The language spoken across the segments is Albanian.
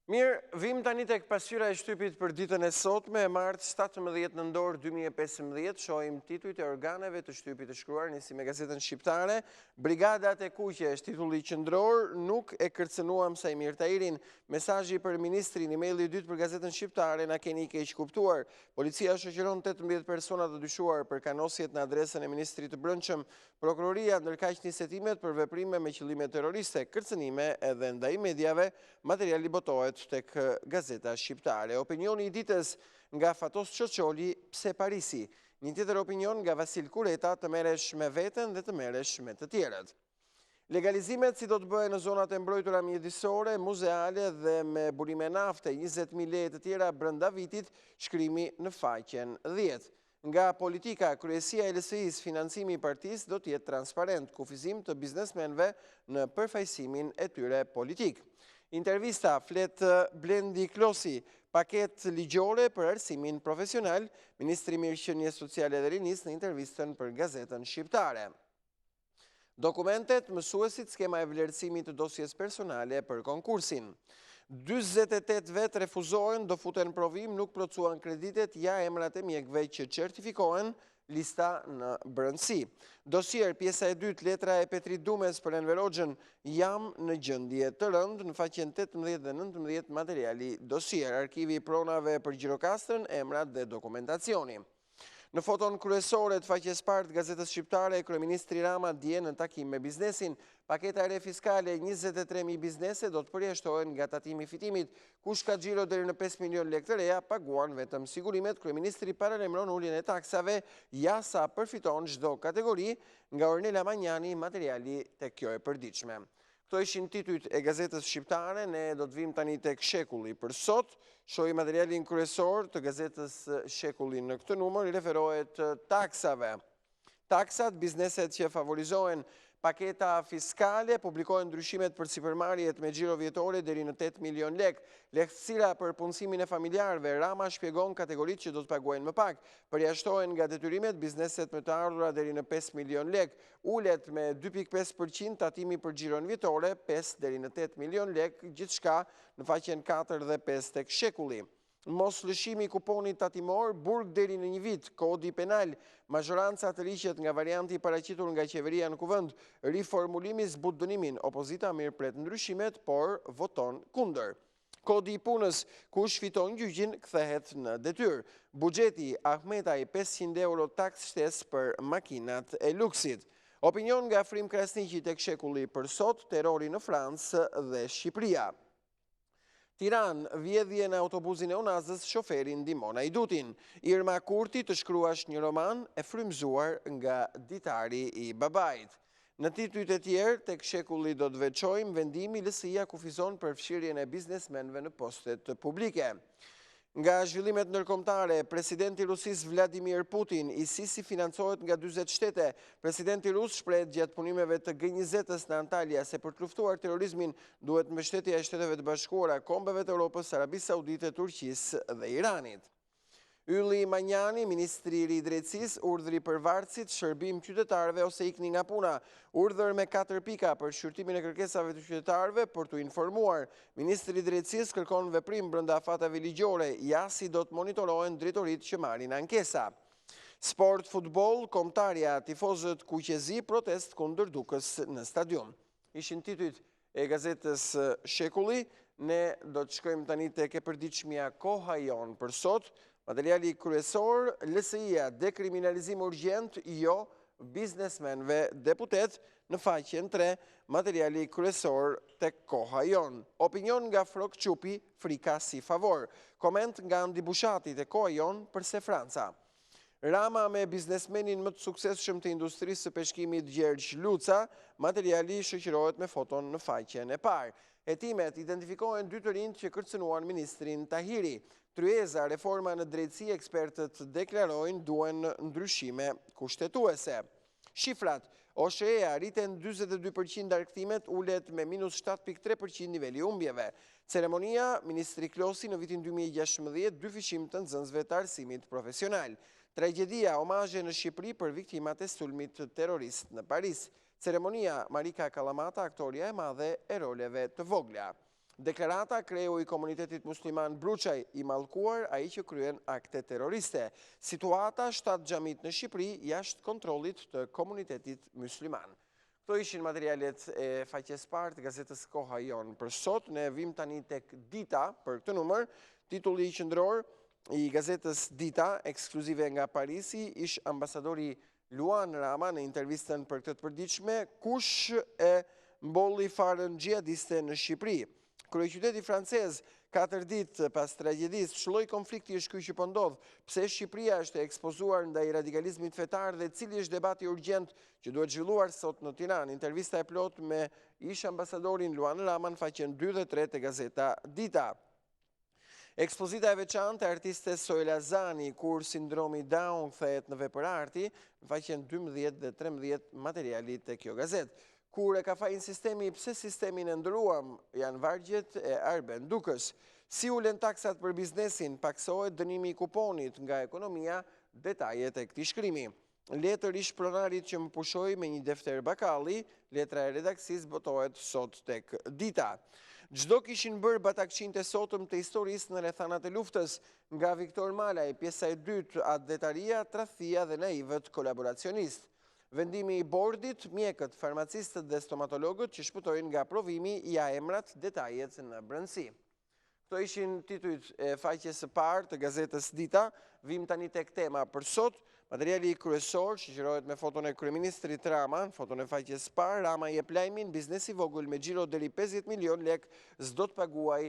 Mirë, vim tani tek pasqyra e shtypit për ditën e sotme, e martë 17 nëntor 2015, shohim titujt e organeve të shtypit të shkruar nisi me Gazetën Shqiptare. Brigadat e kuqe është titulli qendror, nuk e kërcënuam Sajmir Tahirin. Mesazhi për ministrin, emaili i dytë për Gazetën Shqiptare, na keni keq kuptuar. Policia shoqëron 18 persona të dyshuar për kanosjet në adresën e ministrit të Brendshëm. Prokuroria ndërkaq nisetimet për veprime me qëllime terroriste, kërcënime edhe ndaj mediave. Materiali botohet tek Gazeta Shqiptare. Opinioni i ditës nga Fatos Çoçoli, pse Parisi? Një tjetër opinion nga Vasil Kureta, të merresh me veten dhe të merresh me të tjerët. Legalizimet si do të bëhen në zonat e mbrojtura mjedisore, muzeale dhe me burime nafte, 20.000 lekë të tjera brenda vitit, shkrimi në faqen 10. Nga politika, kryesia e LSI-s, financimi i partisë do të jetë transparent, kufizim të biznesmenëve në përfaqësimin e tyre politik. Intervista flet Blendi Klosi, paket ligjore për arsimin profesional, Ministri i Mirëqenies Sociale dhe Rinisë në intervistën për Gazetën Shqiptare. Dokumentet, mësuesit, skema e vlerësimit të dosjes personale për konkursin. 48 vetë refuzohen, do futen provim, nuk plotësuan kreditet, ja emrat e mjekëve që certifikohen, lista në brëndësi. Dosier, pjesa e dytë, letra e Petrit Dumes për Enver Hoxhën, jam në gjendje të rëndë, në faqen 18 dhe 19 materiali dosier, arkivi i pronave për Gjirokastrën, emrat dhe dokumentacioni. Në foton kryesore të faqes partë Gazetës Shqiptare, kryeministri Rama dje në takim me biznesin, paketa e re fiskale 23.000 biznese do të përjashtohen nga tatimi i fitimit, kush ka xhiro deri në 5 milion lekë të reja, paguan vetëm sigurimet. Kryeministri paralajmëron uljen e taksave, ja sa përfiton çdo kategori. Nga Ornela Manjani, materiali tek kjo e përditshme. Këto ishin titujt e Gazetës Shqiptare, ne do të vim tani tek Shekulli për sot. Shohim materialin kryesor të Gazetës Shekulli në këtë numër, i referohet taksave. Taksat, bizneset që favorizohen, paketa fiskale, publikohen ndryshimet për sipërmarrjet me xhiro vjetore deri në 8 milion lekë. Lehtësira për punësimin e familjarëve, Rama shpjegon kategoritë që do të paguajnë më pak. Përjashtohen nga detyrimet bizneset me të ardhura deri në 5 milion lekë. Ulet me 2.5% tatimi për xhiron vjetore, 5 deri në 8 milion lekë, gjithçka në faqen 4 dhe 5 tek Shekulli. Mos lëshimi i kuponit tatimor, burg deri në 1 vit, kodi penal, mazhoranca të liqet nga varianti paraqitur nga qeveria në kuvend, riformulimi zbut dënimin, opozita mirëpret ndryshimet, por voton kundër. Kodi i punës, kush fiton gjyqin, kthehet në detyrë. Buxheti, Ahmetaj 500 euro taks shtesë për makinat e luksit. Opinion nga Frim Krasniqi tek Shekulli për sot, terrori në Francë dhe Shqipëria. Tiran, vjedhje në autobusin e Unazës, shoferin ndihmon Ajdutin. Irma Kurti të shkruash një roman e frymzuar nga ditari i babait. Në titujt e tjerë, tek Shekulli do të veçojmë vendimi LSI-ja kufizon për fshirjen e biznesmenëve në postet publike. Nga zhvillimet ndërkombëtare, presidenti i Rusisë Vladimir Putin, ISIS-i financohet nga 40 shtete. Presidenti rus shprehet gjatë punimeve të G20-s në Antalya se për të luftuar terrorizmin duhet mbështetja e Shteteve të Bashkuara, Kombeve të Evropës, Arabisë Saudite, Turqisë dhe Iranit. Ylli Manjani, ministri i ri i drejtësisë, urdhri për varësit, shërbim qytetarëve ose ikni nga puna. Urdhër me 4 pika për shqyrtimin e kërkesave të qytetarëve për t'u informuar. Ministri i drejtësisë kërkon veprim brenda afatave ligjore, ja si do të monitorohen drejtoritë që marrin ankesa. Sport, futboll, kombëtarja, tifozët kuqezi, protest kundër Dukës në stadium. Ishin titujt e Gazetës Shekulli. Ne do të shkojmë tani tek e përditshmja Koha jon për sot. Materiali kryesor, LSI-ja, dekriminalizim urgjent, jo, biznesmenëve deputet, në faqen 3, materiali kryesor tek Koha jon. Opinion nga Frok Qupi, frika si favor. Koment nga Andi Bushati tek Koha jon përse Franca. Rama me biznesmenin më të suksesshëm të industrisë së peshkimit Gjergj Luca, materiali shoqërohet me foton në faqen e parë. Hetimet identifikohen 2 të rinj që kërcënuan ministrin Tahiri. Tryeza, reforma në drejtësi, ekspertët deklarojnë duhen ndryshime kushtetuese. Shifrat, OSHE-ja rriten 42% argëtimet, ulet me -7.3% niveli humbjeve. Ceremonia, ministri Klosi në vitin 2016, 2 fishim të nxënësve të arsimit profesional. Tragedia, omazhe në Shqipëri për viktimat e sulmit terrorist në Paris. Ceremonia, Marika Kalamata, aktoria e madhe e roleve të vogla. Deklarata kreu i komunitetit musliman Bruçaj i mallkuar ai që kryen akte terroriste. Situata 7 xhamit në Shqipëri jashtë kontrollit të komunitetit musliman. Këto ishin materialet e faqes parë të gazetës Koha Jon për sot. Ne vim tani tek Dita për këtë numër. Titulli qendror i gazetës Dita, ekskluzive nga Parisi, ish ambasadori Luan Rama në intervistën për këtë të përditshme, kush e mbolli farën xhihadiste në Shqipëri. Kryeqyteti francez 4 ditë pas tragjedisë, ç'lloj konflikti është ky që po ndodh? Pse Shqipëria është ekspozuar ndaj radikalizmit fetar dhe cili është debati urgjent që duhet zhvilluar sot në Tiranë? Intervista e plot me ish ambasadorin Luan Rama në faqen 2 dhe 3 të gazeta Dita. Ekspozita e veçantë e artistes Soela Zani, kur sindromi Down kthehet në vepër arti, në faqen 12 dhe 13 materialit të kjo gazet. Kur e ka fajin sistemi, pse sistemin e ndëruam, janë vargjet e Arben Dukës. Si ulen taksat për biznesin, paksohet dënimi i kuponit nga ekonomia, detajet e këtij shkrimi. Letër ish pronarit që më pushoi me një defter bakalli, letra e redaksis botohet sot tek Dita. Çdo kishin bërë batakçin të sotëm të historisë në rrethanat e luftës, nga Viktor Malaj, pjesa e dytë, adetaria, tradhtia dhe naivët kolaboracionist. Vendimi i bordit, mjekët, farmacistët dhe stomatologët që shpëtojnë nga provimi, ja emrat, detajet në brendësi. Këto ishin titujt e faqes së parë të gazetës Dita. Vim tani tek tema për sot. Materiali kryesor shoqërohet me foton e kryeministrit Rama, në foton e faqes së parë. Rama jep lajmin, biznesi vogël me xhiro deri 50 milion lek s'do të paguaj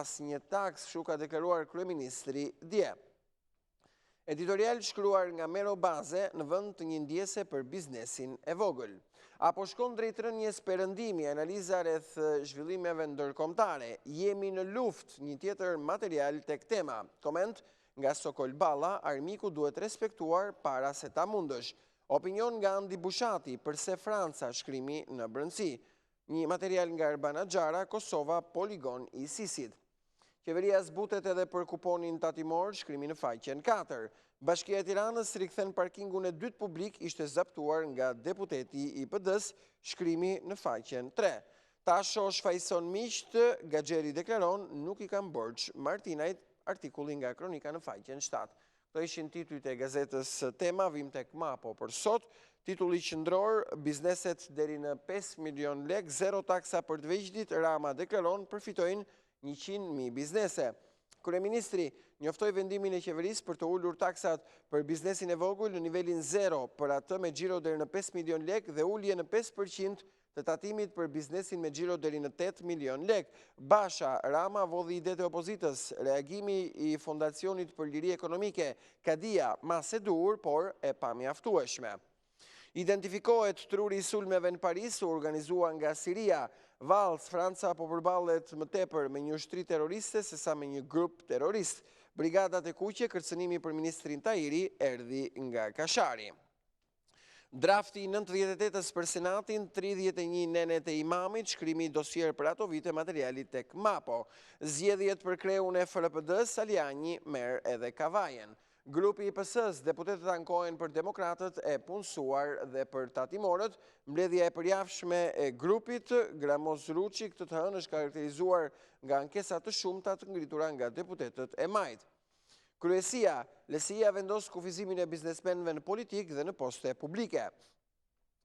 asnjë taks, kështu ka deklaruar kryeministri dje. Editorial shkruar nga Mero Baze në vend të një ndjese për biznesin e vogël. Apo shkon drejt rënjes perëndimi, analiza rreth zhvillimeve ndërkombëtare. Jemi në luftë, një tjetër material tek tema. Koment nga Sokol Balla, armiku duhet respektuar para se ta mundësh. Opinion nga Andi Bushati, përse Franca, shkrimi në brendësi. Një material nga Erbana Xhara, Kosova, poligon i ISIS-it. Qeveria zbutet edhe për kuponin tatimor, shkrimi në faqen 4. Bashkia e Tiranës rikthen parkingun e dytë publik, ishte zaptuar nga deputeti i PD-s, shkrimi në faqen 3. Tasho shfaqson miqt, Gaxheri deklaron nuk i kam borxh Martinajt, artikulli nga Kronika në faqen 7. Këto ishin titujt e gazetës Tema, vim tek Mapo për sot. Titulli qendror, bizneset deri në 5 milion lek, zero taksa për të veçdit, Rama deklaron përfitojnë 100.000 biznese. Kryeministri njoftoi vendimin e qeverisë për të ulur taksat për biznesin e vogël në nivelin 0 për atë me xhiro deri në 5 milion lek dhe ulje në 5% të tatimit për biznesin me xhiro deri në 8 milion lek. Basha, Rama vodhi idetë e opozitës, reagimi i Fondacionit për Liri Ekonomike, Kadia, mas e dur, por e pamjaftueshme. Identifikohet truri i sulmeve në Paris, u organizua nga Siria. Valls, Franca po përballet më tepër me një ushtri terroriste sesa me një grup terrorist. Brigadat e kuqe, kërcënimi për ministrin Tahiri, erdhi nga Kashari. Drafti 98-s për Senatin, 31 nenet e imamit, shkrimi dosier për ato vite, materialit tek Mapo. Zgjedhjet për kreun e FRPD-s, Aliani merr edhe kavajen. Grupi i PS-s, deputetët ankohen për demokratët e punësuar dhe për tatimorët. Mbledhja e përjavshme e grupit, Gramoz Ruçi, këtë të hënë është karakterizuar nga ankesa të shumta të ngritura nga deputetët e majt. Kryesia, lesia vendos kufizimin e biznesmenëve në politikë dhe në poste publike.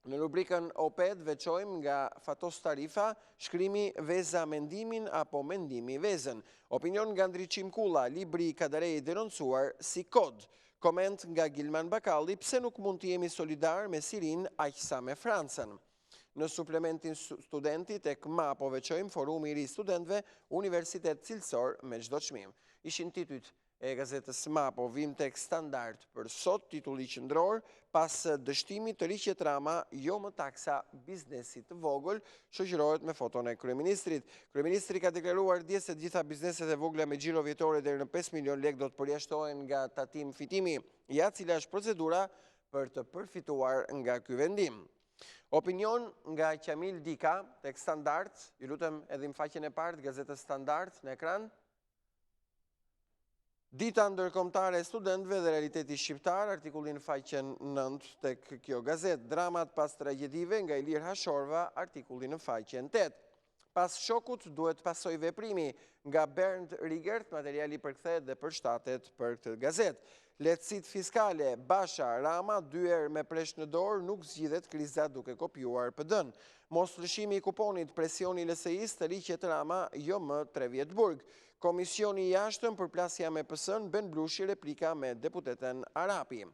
Në rubrikën OPED veçojmë nga Fatos Tarifa, shkrimi veza mendimin apo mendimi vezën. Opinion nga Ndriçim Kulla, libri Kadarej denoncuar si kod. Koment nga Gilman Bakalli, pse nuk mund të jemi solidar me Sirin aq sa me Francën. Në suplementin studenti tek Mapo veçojmë forumi i ri studentëve, universitet cilësor me çdo çmim. Ishin titujt e gazetës Mapo, vim tek Standard për sot, titulli qendror, pas dështimit të riqet Rama, jo më taksa biznesit të vogël, shoqërohet me foton e kryeministrit. Kryeministri ka deklaruar dje se gjitha bizneset e vogla me xhiro vjetore deri në 5 milion lek do të përjashtohen nga tatim fitimi, ja cila është procedura për të përfituar nga ky vendim. Opinion nga Qamil Dika tek Standard, ju lutem edhe në faqen e parë të gazetës Standard në ekran. Dita ndërkombëtare e studentëve dhe realiteti shqiptar, artikullin faqen 9 tek kjo gazet. Dramat pas tragjedive nga Ilir Hashorva, artikullin në faqen 8. Pas shokut duhet pasoj veprimi. Nga Bernd Rigert, materiali përkthehet dhe përshtatet për këtë gazet. Lehtësit fiskale, Basha, Rama, 2 herë me presh në dorë, nuk zgjidhet kriza duke kopjuar PD-n. Mos lëshimi i kuponit, presioni LSI-s të liqet Rama, jo më 3 vjet burg. Komisioni i jashtëm për plasja me PS-n bën blushi replika me deputeten Arapi.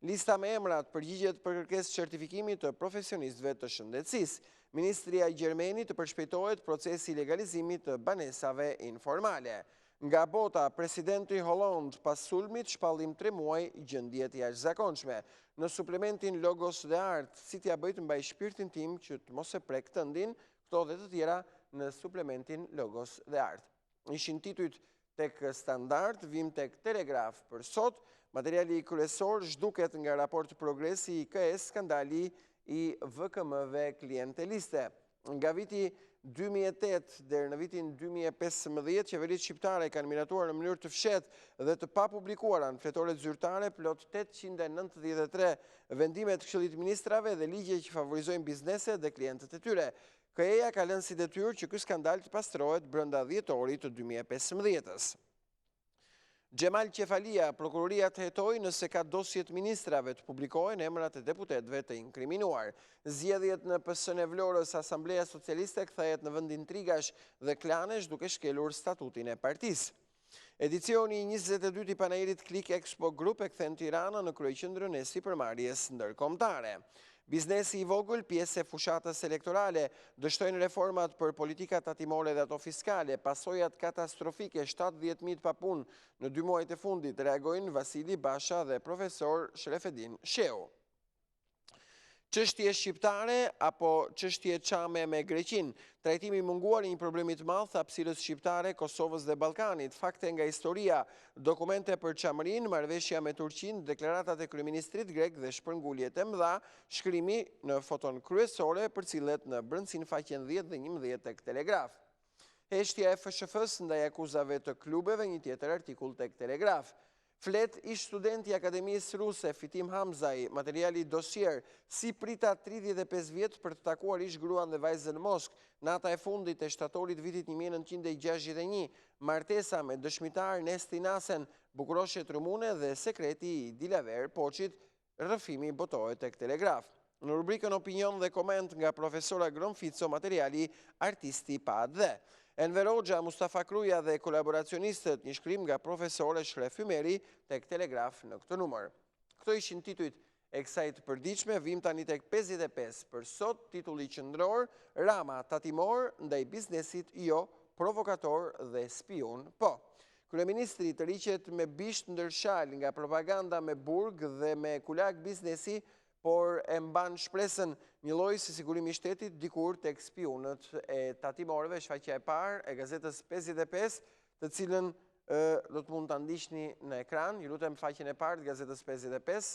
Lista me emrat përgjigjet për kërkesë certifikimit të profesionistëve të shëndetësisë. Ministria Gjermeni të përshpejtohet procesi i legalizimit të banesave informale. Nga bota, presidenti Hollande pas sulmit shpallim 3 muaj gjendjet jashtëzakonshme. Në suplementin Logos dhe Art, si t'ja bëjt mbaj shpirtin tim që të mos e prek të ndin, këto dhe të tjera në suplementin Logos dhe Art. Ishin titujt tek Standard, vim tek Telegraf për sot, materiali kryesor zhduket nga raport progresi i KS, skandali i VKM-ve klienteliste. Nga viti 2008 deri në vitin 2015, qeveritë shqiptare kanë miratuar në mënyrë të fshehtë dhe të papublikuara në fletoret zyrtare plot 893 vendime të Këshillit të Ministrave dhe ligje që favorizojnë bizneset dhe klientët e tyre. KE-ja ka lënë si detyrë që ky skandal të pastrohet brenda dhjetorit të 2015-s. Gjemal Qefalia, prokuroria të hetoj nëse ka dosjet ministrave të publikohen emrat e deputetëve të inkriminuar. Zgjedhjet në PS-n e Vlorës, Asambleja Socialiste kthehet në vend intrigash dhe klanesh duke shkelur statutin e partisë. Edicioni 22 i panairit Klik Expo Group e kthen Tiranën në kryeqendrën e sipërmarrjes ndërkombëtare. Biznesi i vogël, pjesë e fushatës elektorale, dështojnë reformat për politikat tatimore dhe ato fiskale, pasojat katastrofike, 70.000 pa punë në 2 muajt e fundit, reagojnë Vasili Basha dhe profesor Shrefedin Sheu. Çështje shqiptare apo çështje çame me Greqinë, trajtimi munguar i një problemi të madh të hapësirës shqiptare, Kosovës dhe Ballkanit, fakte nga historia, dokumente për çamërinë, marrëveshja me Turqinë, deklaratat e kryeministrit grek dhe shpërnguljet e mëdha, shkrimi në foton kryesore përcillet në brendësinë faqen 10 dhe 11 tek Telegraf. Heshtja e FSHF-s ndaj akuzave të klubeve, një tjetër artikull tek Telegraf. Flet ish studenti i Akademisë Ruse, Fitim Hamzaj, materiali dosier, si prita 35 vjet për të takuar ish gruan dhe vajzën në Moskë, nata e fundit e shtatorit vitit 1961, martesa me dëshmitar Nesti Nasen, bukuroshet rumune dhe sekreti i Dilaver Poçit, rrëfimi botohet tek Telegraf. Në rubrikën opinion dhe koment nga profesora Grom Fico, materiali artisti pa dhe. Enver Hoxha, Mustafa Kruja dhe kolaboracionistët, një shkrim nga profesore Shref Ymeri tek Telegraf në këtë numër. Këto ishin titujt e kësaj të përditshme, vim tani tek 55 për sot, titulli qendror, Rama tatimor ndaj biznesit jo, provokator dhe spion po. Kryeministri të riqet me bisht ndërshal nga propaganda me burg dhe me kulak biznesi, por e mban shpresën një lloj si sigurimi i shtetit dikur tek spionët e tatimorëve, shfaqja e parë e gazetës 55, të cilën do të mund ta ndiqni në ekran. Ju lutem faqen e parë të gazetës 55.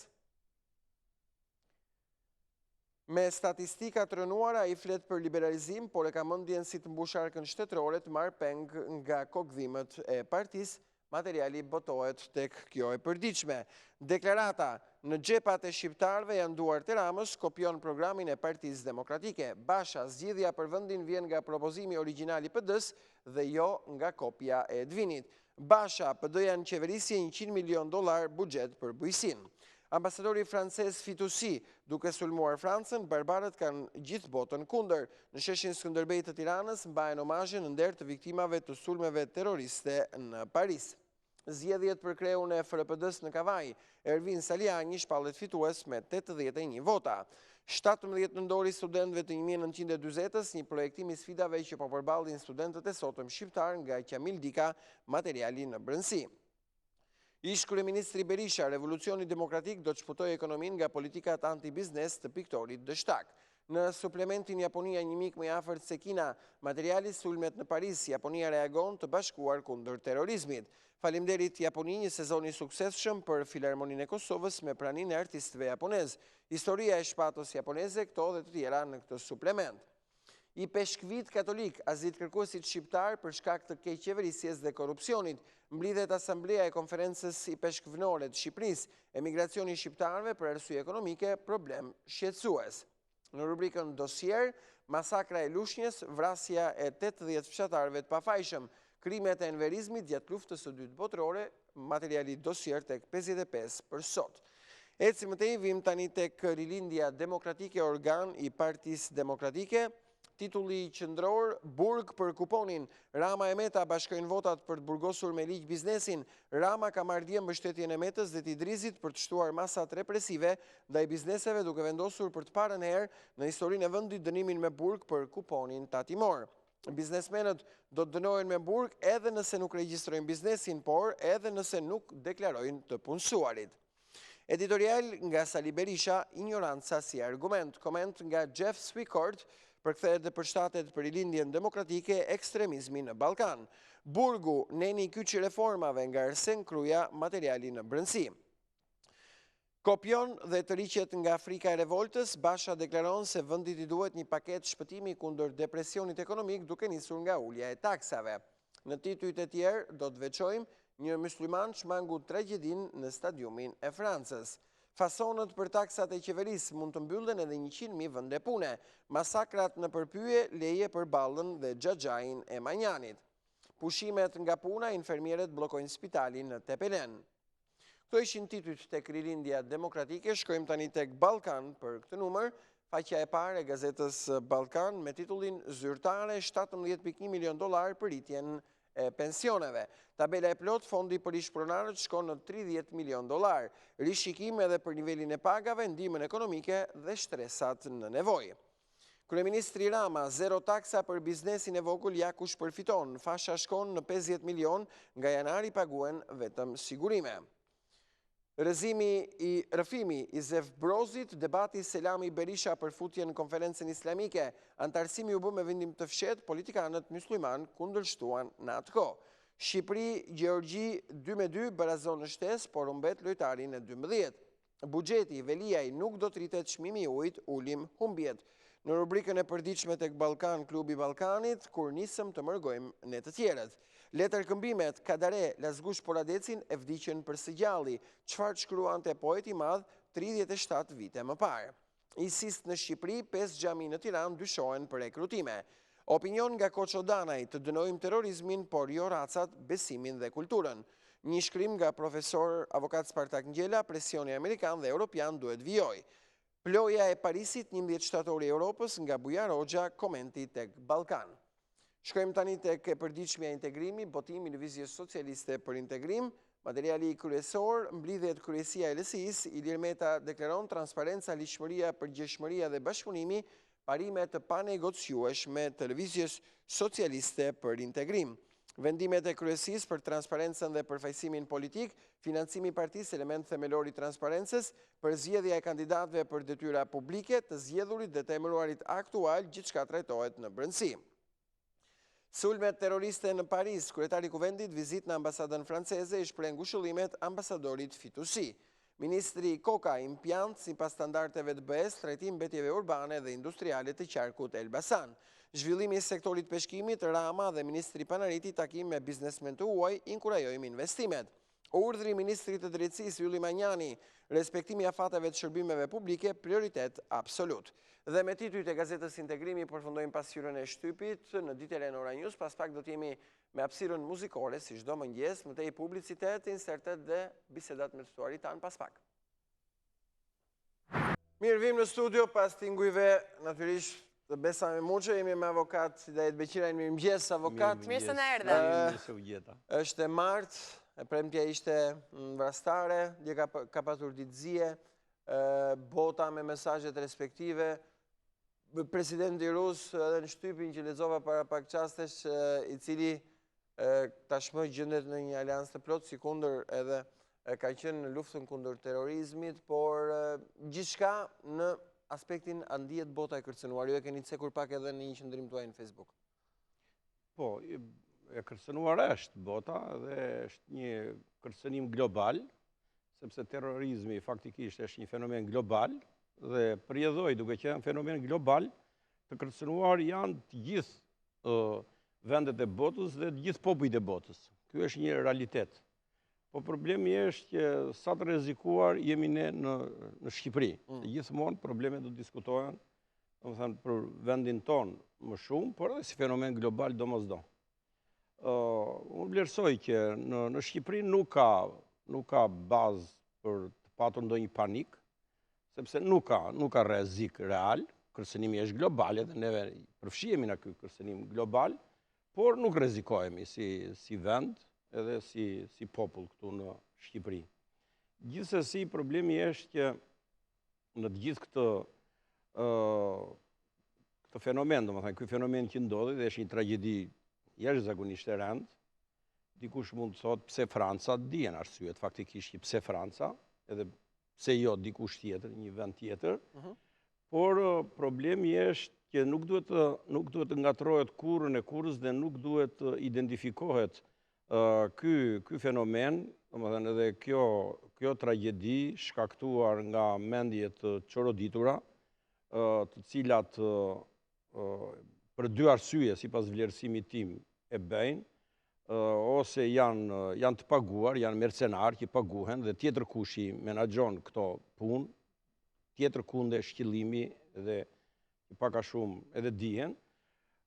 Me statistika të rënuara, ai flet për liberalizim, por e ka mendjen si të mbush arkën shtetërore të marrë peng nga kokdhimët e partisë. Materiali botohet tek kjo e përditshme. Deklarata në xhepat e shqiptarëve janë duar të Ramës, kopjon programin e Partisë Demokratike. Basha, zgjidhja për vendin vjen nga propozimi origjinal i PD-s dhe jo nga kopja e Edvinit. Basha, PD-ja në qeverisje $100 milion buxhet për bujqësinë. Ambasadori francez Fitoussi, duke sulmuar Francën, barbarët kanë gjithë botën kundër. Në sheshin Skënderbej të Tiranës mbahen omazhe në nder të viktimave të sulmeve terroriste në Paris. Zgjedhjet për kreun e FRPD-s në Kavaj, Ervin Saliani shpallet fitues me 81 vota. 17 nëndori studentëve të 1940-s, një projektim i sfidave që po përballin studentët e sotëm shqiptar nga Qamil Dika, materiali në brendësi. Ish kryeministri Berisha, revolucioni demokratik do të shpëtojë ekonominë nga politikat anti-biznes të piktorit dështak. Në suplementin Japonia një mik më i afërt se Kina, materiali sulmet në Paris, Japonia reagon të bashkuar kundër terrorizmit. Faleminderit Japoni, një sezon i suksesshëm për Filharmoninë e Kosovës me praninë e artistëve japonez. Historia e shpatës japoneze, këto dhe të tjera në këtë suplement. I peshkvit katolik, azit kërkuesit shqiptar për shkak të keqeverisjes dhe korrupsionit, mblidhet Asambleja e Konferencës i Peshkvënore të Shqipërisë, emigracioni shqiptarëve për arsye ekonomike, problem shqetësues. Në rubrikën dosier, masakra e Lushnjës, vrasja e 80 fshatarëve të pafajshëm, krimet e enverizmit gjatë luftës së dytë botërore, materiali dosier tek 55 për sot. Eci mëtej, vim tani tek rilindja demokratike, organ i Partisë Demokratike, titulli qendror, burg për kuponin. Rama e Meta bashkojnë votat për të burgosur me ligj biznesin. Rama ka marrë dje mbështetjen e Metës dhe Tidrizit për të shtuar masat represive ndaj bizneseve, duke vendosur për të parën herë në historinë e vendit dënimin me burg për kuponin tatimor. Biznesmenët do të dënohen me burg edhe nëse nuk regjistrojnë biznesin, por edhe nëse nuk deklarojnë të punësuarit. Editorial nga Sali Berisha, ignoranca si argument. Koment nga Jeff Swickord, përkthehet dhe përshtatet për rilindjen demokratike e ekstremizmi në Ballkan. Burgu neni kyçi reformave nga Arsen Kruja, materiali në brendësi. Kopjon dhe të riqet nga Afrika e revoltës, Basha deklaron se vendit I duhet një paket shpëtimi kundër depresionit ekonomik duke nisur nga ulja e taksave. Në titujt e tjerë do të veçojmë një musliman shmangu tragjedin në stadiumin e Francës. Fasonët për taksat e qeverisë mund të mbyllen edhe 100.000 vende pune. Masakrat në përpyje, leje për Ballën dhe Xhaxhain e Manjanit. Pushimet nga puna, infermierët bllokojnë spitalin në Tepelen. Këto ishin titujt tek rilindja demokratike. Shkojmë tani tek Ballkan për këtë numër. Faqja e parë e gazetës Ballkan me titullin Zyrtare $17.1 milion për rritjen e pensioneve. Tabela e plot, fondi për ish-pronarët shkon në $30 milion. Rishikim edhe për nivelin e pagave, ndihmën ekonomike dhe shtresat në nevojë. Kryeministri Rama, zero taksa për biznesin e vogël, ja kush përfiton. Fasha shkon në 50 milion, nga janari paguen vetëm sigurime. Rëfimi I Zef Brozit, debati Selami Berisha për futje në konferencën islamike, antarësimi u bë me vendim të fshet, politikanët musliman kundërshtuan në atë kohë. Shqipëri, Gjeorgji 2-2 barazon në shtesë, por umbet lojtarin e 12. Buxheti, Veliaj nuk do të rritet çmimi I ujit, ulim humbjet. Në rubrikën e përditshme tek Ballkan, klubi Ballkanit, kur nisëm të mërgojmë ne të tjerët. Letër këmbimet, Kadare, Lazgush Poradecin e vdiqën për së gjalli, çfarë shkruante poeti I madh 37 vite më parë. ISIS në Shqipëri, 5 xhami në Tiranë dyshohen për rekrutime. Opinion nga Koçodanaj, të dënojmë terrorizmin, por jo racat, besimin dhe kulturën. Një shkrim nga profesor avokat Spartak Ngjela, presioni amerikan dhe europian duhet vijoj. Ploja e Parisit, 11 shtatori I Europës, nga Bujar Hoxha, komenti tek Ballkan. Shkojmë tani tek e përditshmja integrimi, botimi Lëvizjes Socialiste për integrim, materiali kryesor, mblidhet kryesia e LSI-s, Ilir Meta deklaron transparenca, ligjshmëria, përgjegjshmëria dhe bashkëpunimi, parime të panegociueshme të Lëvizjes Socialiste për integrim. Vendimet e kryesisë për transparencën dhe përfaqësimin politik, financimi I partisë, element themelor I transparencës, përzgjedhja e kandidatëve për detyra publike, të zgjedhurit dhe të emëruarit aktual, gjithçka trajtohet në brendësi. Sulmet terroriste në Paris, kryetari I Kuvendit vizit në ambasadën franceze I shpreh ngushëllimet ambasadorit Fitosi. Ministri Koka impjant sipas standardeve të BE-s trajtim mbetjeve urbane dhe industriale të qarkut Elbasan. Zhvillimi I sektorit peshkimit, Rama dhe Ministri Panariti takim me biznesmen të huaj, inkurajojmë investimet. Urdhri Ministrit të Drejtësisë Ylli Manjani, respektimi afateve të shërbimeve publike, prioritet absolut. Dhe me titujt e gazetës Integrimi përfundojmë pasqyrën e shtypit në ditën e Ora News, pas pak do të jemi me hapësirën muzikore, si çdo mëngjes, më tej publicitet, insertet dhe bisedat me të ftuarit tanë pas pak. Mirë, vim në studio pas tingujve, natyrisht të Besa Memuçe, jemi me avokat Hidayet Beqiraj. Mirëmëngjes avokat. Mirë se na erdhe. Është e martë, e premtja ishte vrastare, dje ka pasur ditëzie, bota me mesazhet respektive. Presidenti rus edhe në shtypin që lexova para pak çastesh, I cili tashmë gjendet në një aleancë të plotë si kundër edhe ka qenë në luftën kundër terrorizmit, por gjithçka në aspektin a ndihet bota e kërcënuar. Ju e keni cekur pak edhe në një qendrim tuaj në Facebook. Po, e kërcënuar është bota dhe është një kërcënim global, sepse terrorizmi faktikisht është një fenomen global dhe përjedhoj duke qenë fenomen global, të kërcënuar janë të gjithë vendet e botës dhe të gjithë popujt e botës. Ky është një realitet. Po problemi është që sa të rrezikuar jemi ne në Shqipëri. Gjithmonë problemet do diskutohen domethënë për vendin ton më shumë, por edhe si fenomen global domosdoshmë. Unë vlerësoj që në Shqipëri nuk ka bazë për të patur ndonjë panik, sepse nuk ka rrezik real, kërcënimi është global edhe neve përfshihemi në ky kërcënim global, por nuk rrezikohemi si vend edhe si popull këtu në Shqipëri. Gjithsesi problemi është që në të gjithë këtë fenomen, domethënë ky fenomen që ndodhi dhe është një tragjedi jashtëzakonisht e rëndë, dikush mund të thotë pse Franca, dihen arsyet faktikisht që pse Franca, edhe pse jo dikush tjetër, një vend tjetër, por problemi është që nuk duhet të ngatrohet kurrën e kurrës dhe nuk duhet të identifikohet ky fenomen, domethënë edhe kjo tragjedi shkaktuar nga mendje të çoroditura, të cilat për dy arsye, sipas vlerësimit tim, e bëjnë, ose janë të paguar, janë mercenarë që paguhen dhe tjetër kush i menaxhon këto punë, tjetër kunde shqillimi dhe pak a shumë edhe dihen.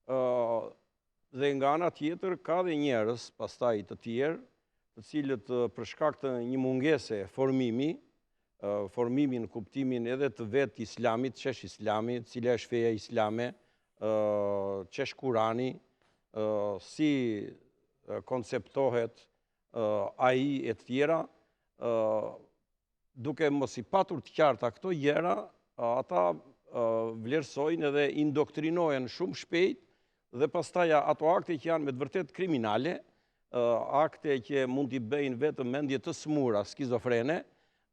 Dhe nga ana tjetër ka dhe njerëz pastaj të tjerë, të cilët për shkak të një mungese formimi në kuptimin edhe të vetë islamit, çesh islami, cila është feja islame, çesh Kurani, si konceptohet ai e të tjera, duke mos i patur të qarta këto gjëra, ata vlerësojnë edhe indoktrinohen shumë shpejt dhe pastaj ato akte që janë me të vërtet kriminale, akte që mund t'i bëjnë vetëm mendje të smura, skizofrene,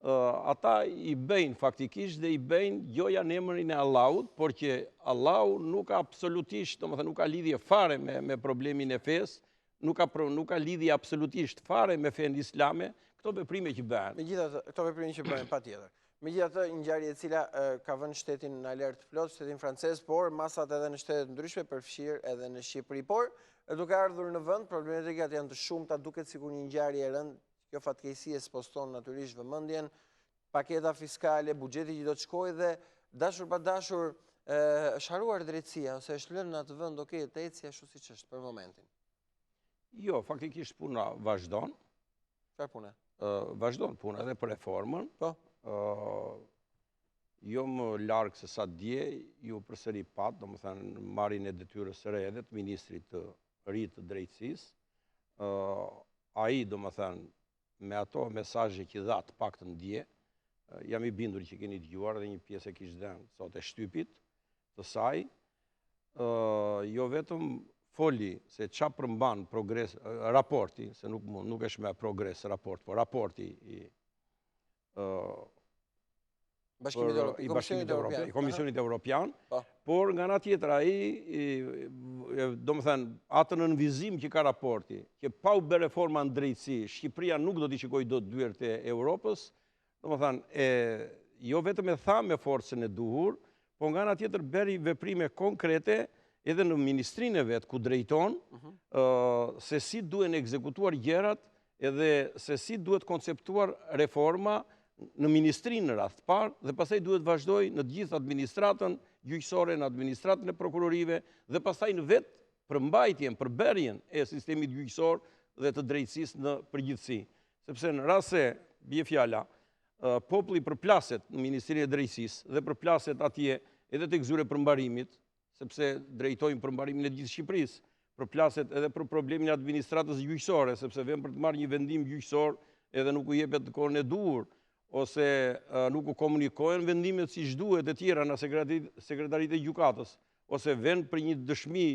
ata i bëjnë faktikisht dhe i bëjnë joja në emrin e Allahut, por që Allahu nuk ka absolutisht, domethënë nuk ka lidhje fare me problemin e fesë, nuk ka lidhje absolutisht fare me fenë islame, këto veprime që bëhen. Megjithatë, këto veprime që bëhen patjetër. Megjithatë, një ngjarje e cila ka vënë shtetin në alert plot, shtetin francez, por masat edhe në shtete ndryshme përfshirë edhe në Shqipëri. Por duke ardhur në vend, problematikat janë të shumta, duket sikur një ngjarje e rëndë, kjo fatkeqësi e sposton natyrisht vëmendjen, paketa fiskale, buxheti që do të shkojë dhe dashur pa dashur është haruar drejtësia ose është lënë në atë vend të ecë ashtu siç është për momentin. Jo, faktikisht puna vazhdon. Çfarë pune? Vazhdon puna edhe për reformën. Po. Jo më larg se sa dje, ju përsëri pat, domethënë marrjen e detyrës së re edhe të ministrit të ri të drejtësisë. Ai domethënë me ato mesazhe që dha të paktën dje, jam i bindur që keni dëgjuar dhe një pjesë e kishte dhënë sot e shtypit të saj, jo vetëm foli se çfarë përmban progres raporti, se nuk është me progres raport, por raporti i Komisionit Evropian, por nga ana tjetër ai domethënë atë nënvizim që ka raporti, që pa u bërë reforma në drejtësi, Shqipëria nuk do t'i shikojë dot dyert e Europës, domethënë jo vetëm e tha me forcën e duhur, por nga ana tjetër bëri veprime konkrete edhe në ministrinë e vet ku drejton, se si duhen ekzekutuar gjërat edhe se si duhet konceptuar reforma në ministrinë në radh të parë dhe pastaj duhet vazhdoj në të gjithë administratën gjyqësore, në administratën e prokurorive dhe pastaj në vetë përmbajtjen, përbërjen e sistemit gjyqësor dhe të drejtësisë në përgjithësi. Sepse në rast se bie fjala, populli përplaset në Ministrinë e Drejtësisë dhe përplaset atje edhe tek zyra e përmbarimit, sepse drejtojnë përmbarimin e gjithë Shqipërisë, përplaset edhe për problemin e administratës gjyqësore, sepse vjen për të marrë një vendim gjyqësor edhe nuk u jepet në kohën e duhur, ose nuk u komunikojnë vendimet si duhet e tjera në sekretarit e gjykatës, ose vend për një dëshmi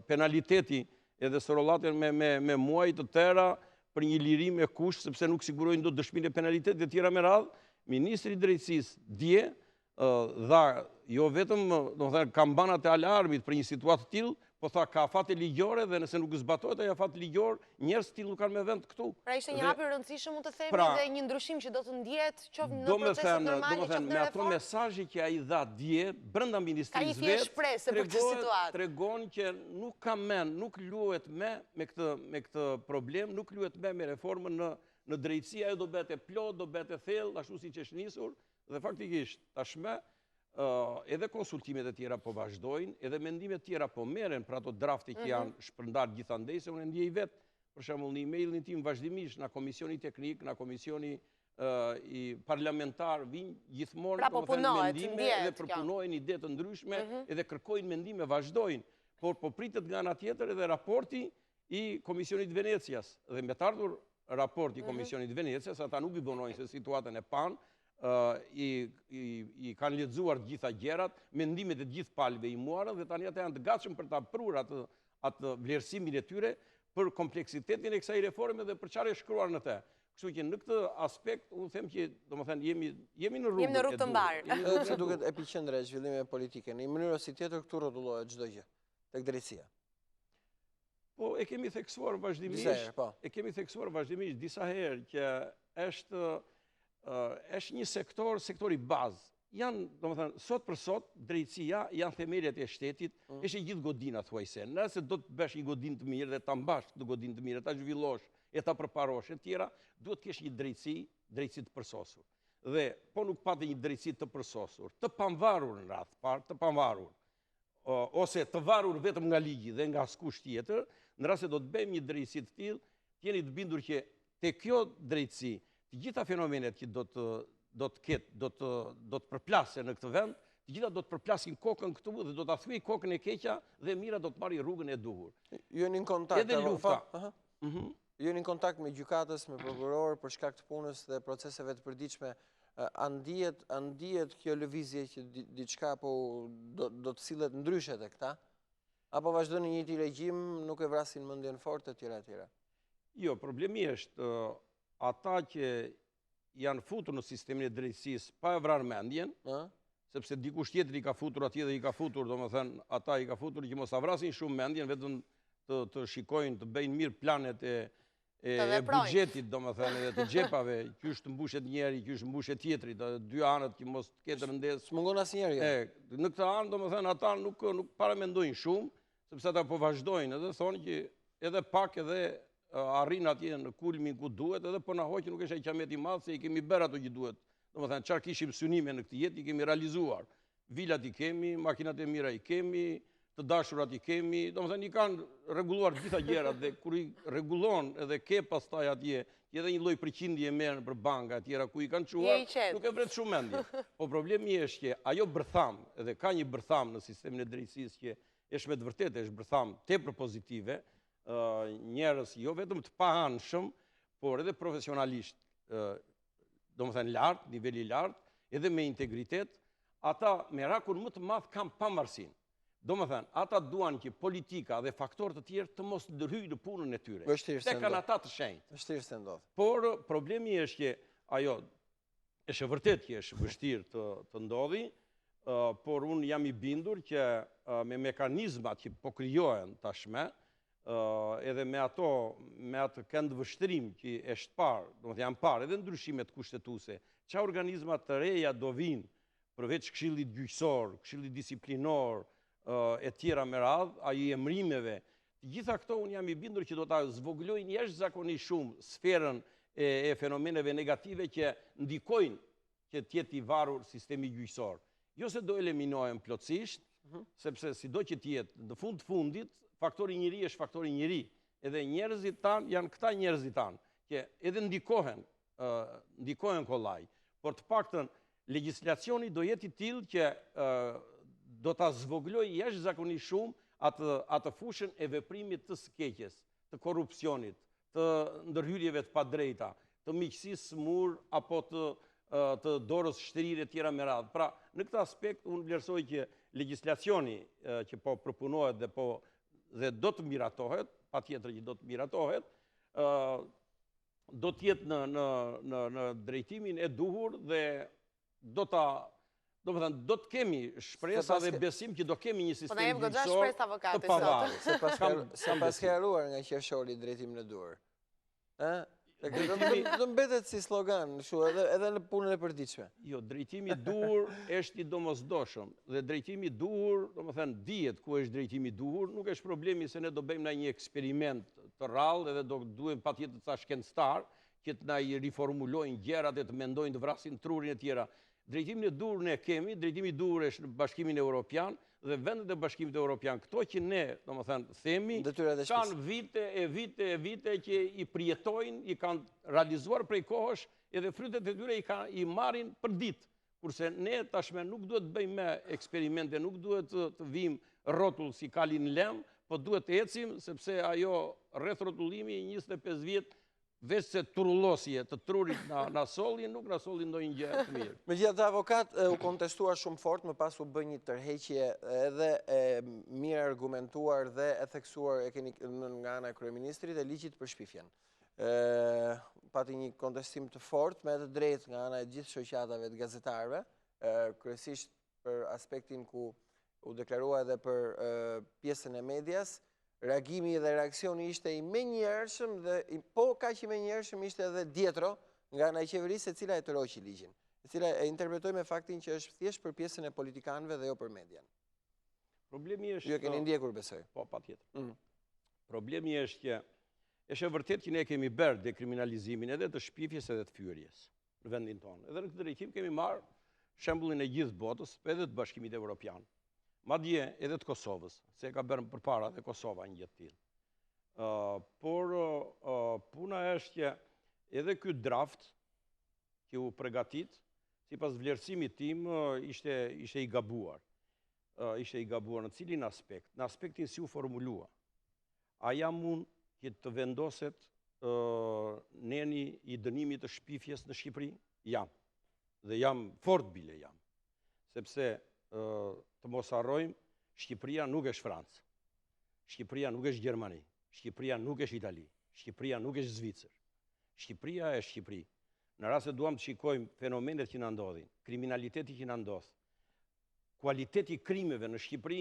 penaliteti edhe sorollaten me muaj të tëra për një lirim e kusht, sepse nuk sigurojnë do dëshmin e penalitetit e tjera me radhë, Ministri i Drejtësisë dje dha jo vetëm kampanat e alarmit për një situatë të tillë, po tha ka afate ligjore dhe nëse nuk zbatohet ajo afat ligjor, njerëz të tillë nuk kanë me vend këtu. Pra ishte një hap i rëndësishëm mund të themi dhe një ndryshim që do të ndjehet qoftë në proceset normale, qoftë në me ato mesazhe që ai dha dje brenda ministrisë vet, tregon që nuk ka mend, nuk luhet me këtë problem, nuk luhet me reformën në drejtësi, ajo do bëhet e plot, do bëhet e thellë, ashtu siç është nisur dhe faktikisht tashmë edhe konsultimet e tjera po vazhdojnë, edhe mendimet tjera po meren për ato drafti që janë shpërndar gjithandej, se unë ndjej vetë, për shembull, në emailin tim vazhdimisht, në komisioni teknik, në komisioni i parlamentar, vinë gjithmonë mendime dhe përpunojnë ide të ndryshme, edhe kërkojnë mendime, vazhdojnë, por po pritet nga ana tjetër edhe raporti i Komisionit Venecias, dhe me të ardhur raporti i Komisionit Venecias, ata nuk i vonojnë se situatën e panë, i kanë lexuar gjitha gjërat, mendimet e gjithë palëve i muarën dhe tani ata janë të gatshëm për ta prur atë vlerësimin e tyre për kompleksitetin e kësaj reforme dhe për çfarë është shkruar në të. Kështu që në këtë aspekt unë them që domethënë jemi në rrugë. Jemi në rrugë të mbarë. Pse duket epicendra e zhvillimeve politike, në një mënyrë si tjetër këtu rrotullohet çdo gjë tek drejtësia. Po e kemi theksuar vazhdimisht disa herë që është një sektori bazë. Janë, domethënë, sot për sot, drejtësia janë themeljet e shtetit, është gjithë godina, thuajse. Nëse do të bësh një godinë të mirë dhe ta mbash këtë godinë të mirë, ta zhvillosh e ta përparosh e tjera, duhet kesh një drejtësi të përsosur. Dhe po nuk patë një drejtësi të përsosur, të pavarur në radhë parë, të pavarur, ose të varur vetëm nga ligji dhe nga askush tjetër, në rast se do të bëjmë një drejtësi të tillë, jeni të bindur që te kjo drejtësi të gjitha fenomenet që do të përplasë në këtë vend, të gjitha do të përplasin kokën këtu dhe do të thyej kokën e keqja dhe mira do të marrë rrugën e duhur. Jeni në kontakt edhe lufta. Jeni në kontakt me gjykatës, me prokuror për shkak të punës dhe proceseve të përditshme. A ndihet kjo lëvizje që diçka po do të sillet ndryshe te këta? Apo vazhdoni një regjim, nuk e vrasin mendjen fort e tjera e tjera? Jo, problemi është ata që janë futur në sistemin e drejtësisë pa e vrarë mendjen, sepse dikush tjetër i ka futur atje dhe i ka futur, domethënë ata i ka futur që mos avrasin shumë mendjen, vetëm të shikojnë, të bëjnë mirë planet e buxhetit, domethënë edhe të xhepave, qysh të mbushet njëri, qysh mbushet tjetri, të dy anët që mos të ketë rëndes. S'mungon asnjëri. Në këtë anë, domethënë ata nuk paramendojnë shumë, sepse ata po vazhdojnë edhe thonë që edhe pak edhe arrin atje në kulmin ku duhet, edhe po na hoqë nuk është ai qamet i madh se i kemi bërë ato që duhet. Domethënë çfarë kishim synime në këtë jetë i kemi realizuar. Vilat i kemi, makinat e mira i kemi, të dashurat i kemi, domethënë i kanë rregulluar gjitha gjërat dhe kur i rregullon edhe ke pastaj atje, edhe një lloj përqindje merren për banka e tjera ku i kanë çuar, nuk e vret shumë mendje. Po problemi është që ajo bërtham, edhe ka një bërtham në sistemin e drejtësisë që është me të vërtetë është bërtham tepër pozitive, njerëz jo vetëm të paanshëm, por edhe profesionalisht, domethënë lartë, niveli lartë, edhe me integritet, ata me rakun më të madh kanë pavarësinë. Domethënë, ata duan që politika dhe faktorë të tjerë të mos ndërhyjnë në punën e tyre. Tek kanë ata të shenjtë. Vështirë se ndodh. Por problemi është që ajo është vërtet që është vështirë të ndodhi, por unë jam i bindur që me mekanizmat që po krijohen tashme, edhe me atë kënd vështrim që është parë, domethënë janë parë edhe ndryshimet kushtetuese, çfarë organizma të reja do vinë përveç këshillit gjyqësor, këshillit disiplinor e tjera me radhë, ai emrimeve, të gjitha këto unë jam i bindur që do ta zvoglojnë jashtëzakonisht shumë sferën e fenomeneve negative që ndikojnë që të jetë i varur sistemi gjyqësor. Jo se do eliminohen plotësisht, sepse sido që të jetë në fund të fundit faktori njeri është faktori njeri, edhe njerëzit tanë janë këta njerëzit tanë, që edhe ndikohen kollaj, por të paktën legjislacioni do jetë i tillë që do ta zvoglojë jashtëzakonisht shumë atë fushën e veprimit të së keqes, të korrupsionit, të ndërhyrjeve të padrejta, të miqësisë smur apo të dorës shtrirë e tjera me radhë. Pra, në këtë aspekt unë vlerësoj që legjislacioni që po përpunohet dhe do të miratohet, patjetër që do të miratohet, do të jetë në drejtimin e duhur dhe do të kemi shpresa dhe besim që do kemi një sistem gjyqësor të pavarur. Se pas sqaruar nga qershori drejtimin e duhur. Do mbetet si slogan, edhe në punën e përditshme. Jo, drejtimi i duhur është i domosdoshëm dhe drejtimi i duhur, domethënë dihet ku është drejtimi i duhur, nuk është problemi se ne do bëjmë një eksperiment të rrallë edhe do duhem patjetër ta shkencëtar që të na i riformulojnë gjërat e të mendojnë të vrasin trurin e tjera. Drejtimin e dur ne kemi, drejtimi i dur është në Bashkimin Evropian dhe vendet e Bashkimit Evropian. Këto që ne, domethënë, themi, kanë vite që i përjetojnë, i kanë realizuar prej kohësh, edhe frytet e tyre i marrin për ditë. Kurse ne tashme nuk duhet të bëjmë eksperimente, nuk duhet të vim rrotull si kalin lem, po duhet të ecim, sepse ajo rreth rrotullimi 25 vjet veç se turullosje të trurit na solli, nuk na solli ndonjë gjë të mirë. Megjithatë, avokat u kontestuar shumë fort, më pas u bë një tërheqje edhe mirë argumentuar dhe e theksuar nga ana e kryeministrit e ligjit për shpifjen. Pati një kontestim të fort me të drejtë nga ana e gjithë shoqatave të gazetarëve, kryesisht për aspektin ku u deklarua edhe për pjesën e medias. Reagimi dhe reakcioni ishte i menjëhershëm dhe po kaq i menjëhershëm ishte edhe djetro nga ana e qeverisë, e cila e tërhoqi ligjin, e cila e interpretoi me faktin që është thjesht për pjesën e politikanëve dhe jo për median. Problemi është... Ju e keni ndjekur, besoj. Po, patjetër. Problemi është që është e vërtet që ne kemi bërë dekriminalizimin edhe të shpifjes edhe të fyerjes në vendin tonë. Edhe në këtë drejtim kemi marrë shembullin e gjithë botës, edhe të Bashkimit Evropian. Madje edhe të Kosovës, se ka bërë përpara dhe Kosova një gjë të tillë. Por puna është që edhe ky draft që u përgatit, sipas vlerësimit tim, ishte i gabuar. Ishte i gabuar në cilin aspekt? Në aspektin si u formulua. A jam unë që të vendoset neni i dënimit të shpifjes në Shqipëri? Jam. Dhe jam fort bile jam. Sepse të mos harrojmë, Shqipëria nuk është Francë. Shqipëria nuk është Gjermani. Shqipëria nuk është Itali. Shqipëria nuk është Zvicër. Shqipëria është Shqipëri. Në rast se duam të shikojmë fenomenet që na ndodhin, kriminaliteti që na ndodh, kualiteti krimeve në Shqipëri,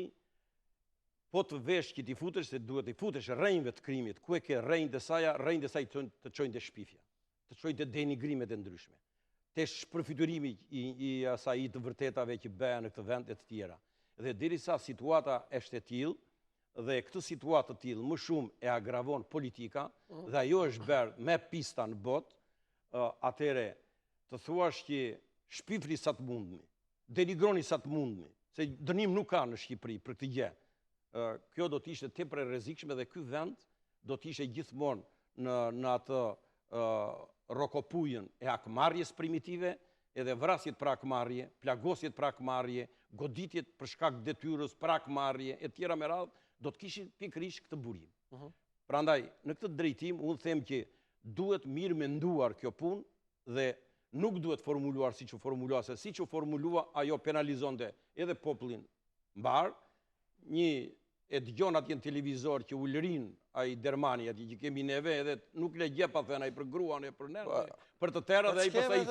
po të vesh që t'i futesh, se duhet t'i futesh rrejnëve të krimit, ku e ke rrejnë të saj të çojnë të shpifja, të çojnë të denigrimet e ndryshme, të shpërfytyrimi i asaj të vërtetave që bëhen në këtë vend e të tjera. Dhe derisa situata është e tillë, dhe këtë situatë të tillë më shumë e agravon politika, dhe ajo është bërë me pista në botë, atëre të thuash që shpifri sa të mundni, denigroni sa të mundni, se dënim nuk ka në Shqipëri për këtë gjë. Kjo do t'ishte tepër e rrezikshme dhe ky vend do t'ishte gjithmonë në atë rokopujën e akmarrjes primitive, edhe vrasjet për akmarrje, plagosjet për akmarrje, goditjet për shkak detyrës për akmarrje e tjera me radhë, do të kishin pikërisht këtë burim. Prandaj, në këtë drejtim, unë them që duhet mirë menduar kjo punë dhe nuk duhet formuluar siç u formulua, se siç u formulua ajo penalizonte edhe popullin mbar. Një e dëgjon atje në televizor që ulërin ai Dermani atje që kemi neve, edhe nuk le gjë pa thënë ai për gruan e për nën, për të tërë dhe ai pastaj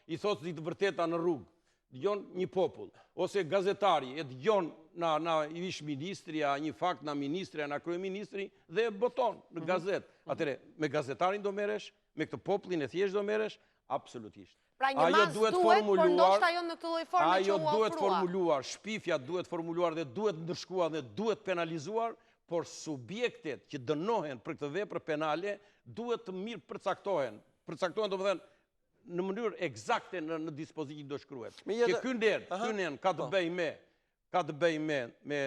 i thot si të vërteta në rrugë. Dëgjon një popull, ose gazetari e dëgjon na ish ministria, një fakt na ministria, na kryeministri dhe e boton në gazet. Atëre, me gazetarin do merresh, me këtë popullin e thjesht do merresh, absolutisht. Pra një mas duhet, por ndoshta jo në këtë lloj forme që u ofrua. Ajo duhet formuluar, shpifja duhet formuluar dhe duhet ndërshkuar dhe duhet penalizuar, por subjektet që dënohen për këtë vepër penale duhet të mirë përcaktohen. Përcaktohen do të thënë në mënyrë eksakte në dispozitiv do shkruhet. Që ky nen ka të bëjë me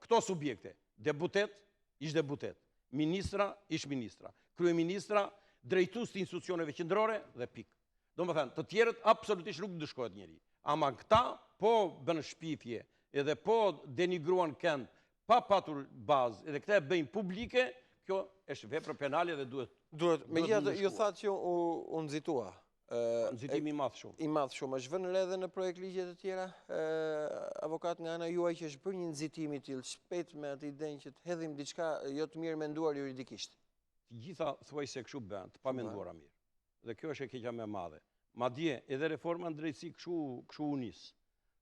këto subjekte, deputet, ish deputet, ministra, ish ministra, kryeministra, drejtues të institucioneve qendrore dhe pikë. Do më thënë, të tjerët absolutisht nuk dëshkohet njeri. Ama këta po bënë shpifje edhe po denigruan kënd pa patur bazë edhe këta e bëjnë publike, kjo është vepër penale dhe duhet megjithatë ju thatë që u nxitua. Nxitimi i madh shumë. I madh shumë. Është vënë re edhe në projekt ligje të tjera, avokat nga ana juaj që është bërë një nxitim i tillë shpejt me atë idenë që të hedhim diçka jo të mirë menduar juridikisht. Të gjitha thuajse kështu bën, të pa menduara mirë. Dhe kjo është e keqja më e madhe. Madje edhe reforma në drejtësi kështu u nis.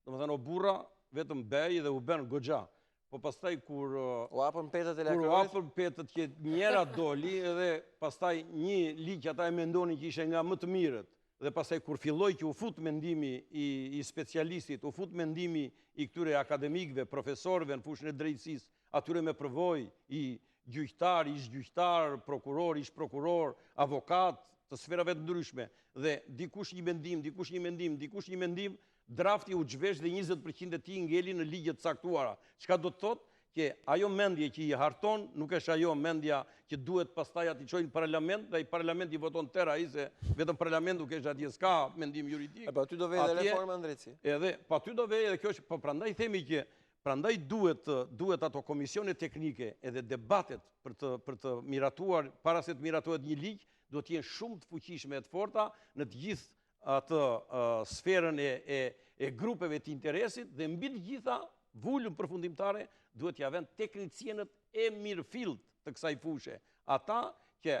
Domethënë o burra vetëm bej dhe u bën goxha. Po pastaj kur u hapën petët e lakërit, kur u hapën petët që njëra doli edhe pastaj një ligj ata e mendonin që ishte nga më të mirët. Dhe pastaj kur filloi që u fut mendimi i specialistit, u fut mendimi i këtyre akademikëve, profesorëve në fushën e drejtësisë, atyre me përvojë i gjyqtar, ish gjyqtar, prokuror, ish prokuror, avokat, të sferave të ndryshme, dhe dikush një mendim, dikush një mendim, dikush një mendim, drafti u zhvesh dhe 20% e ti ngeli në ligjet caktuara. Çka do të thotë? Që ajo mendje që i harton, nuk është ajo mendja që duhet pastaj ati qojnë parlament, dhe i parlament i voton tëra i se vetëm parlamentu kështë atje s'ka mendim juridik. Po aty do vej dhe reforma, Ndreci. Edhe, po aty do vej edhe kjo është, po prandaj themi që prandaj duhet ato komisione teknike edhe debatet për të miratuar, para se të miratuar një ligj, do t'jenë shumë të fuqishme e të forta në të gjithë atë sferën e grupeve të interesit, dhe mbi të gjitha vullën përfundimtare duhet t'ja vend teknicienët e mirëfillt të kësaj fushë. Ata që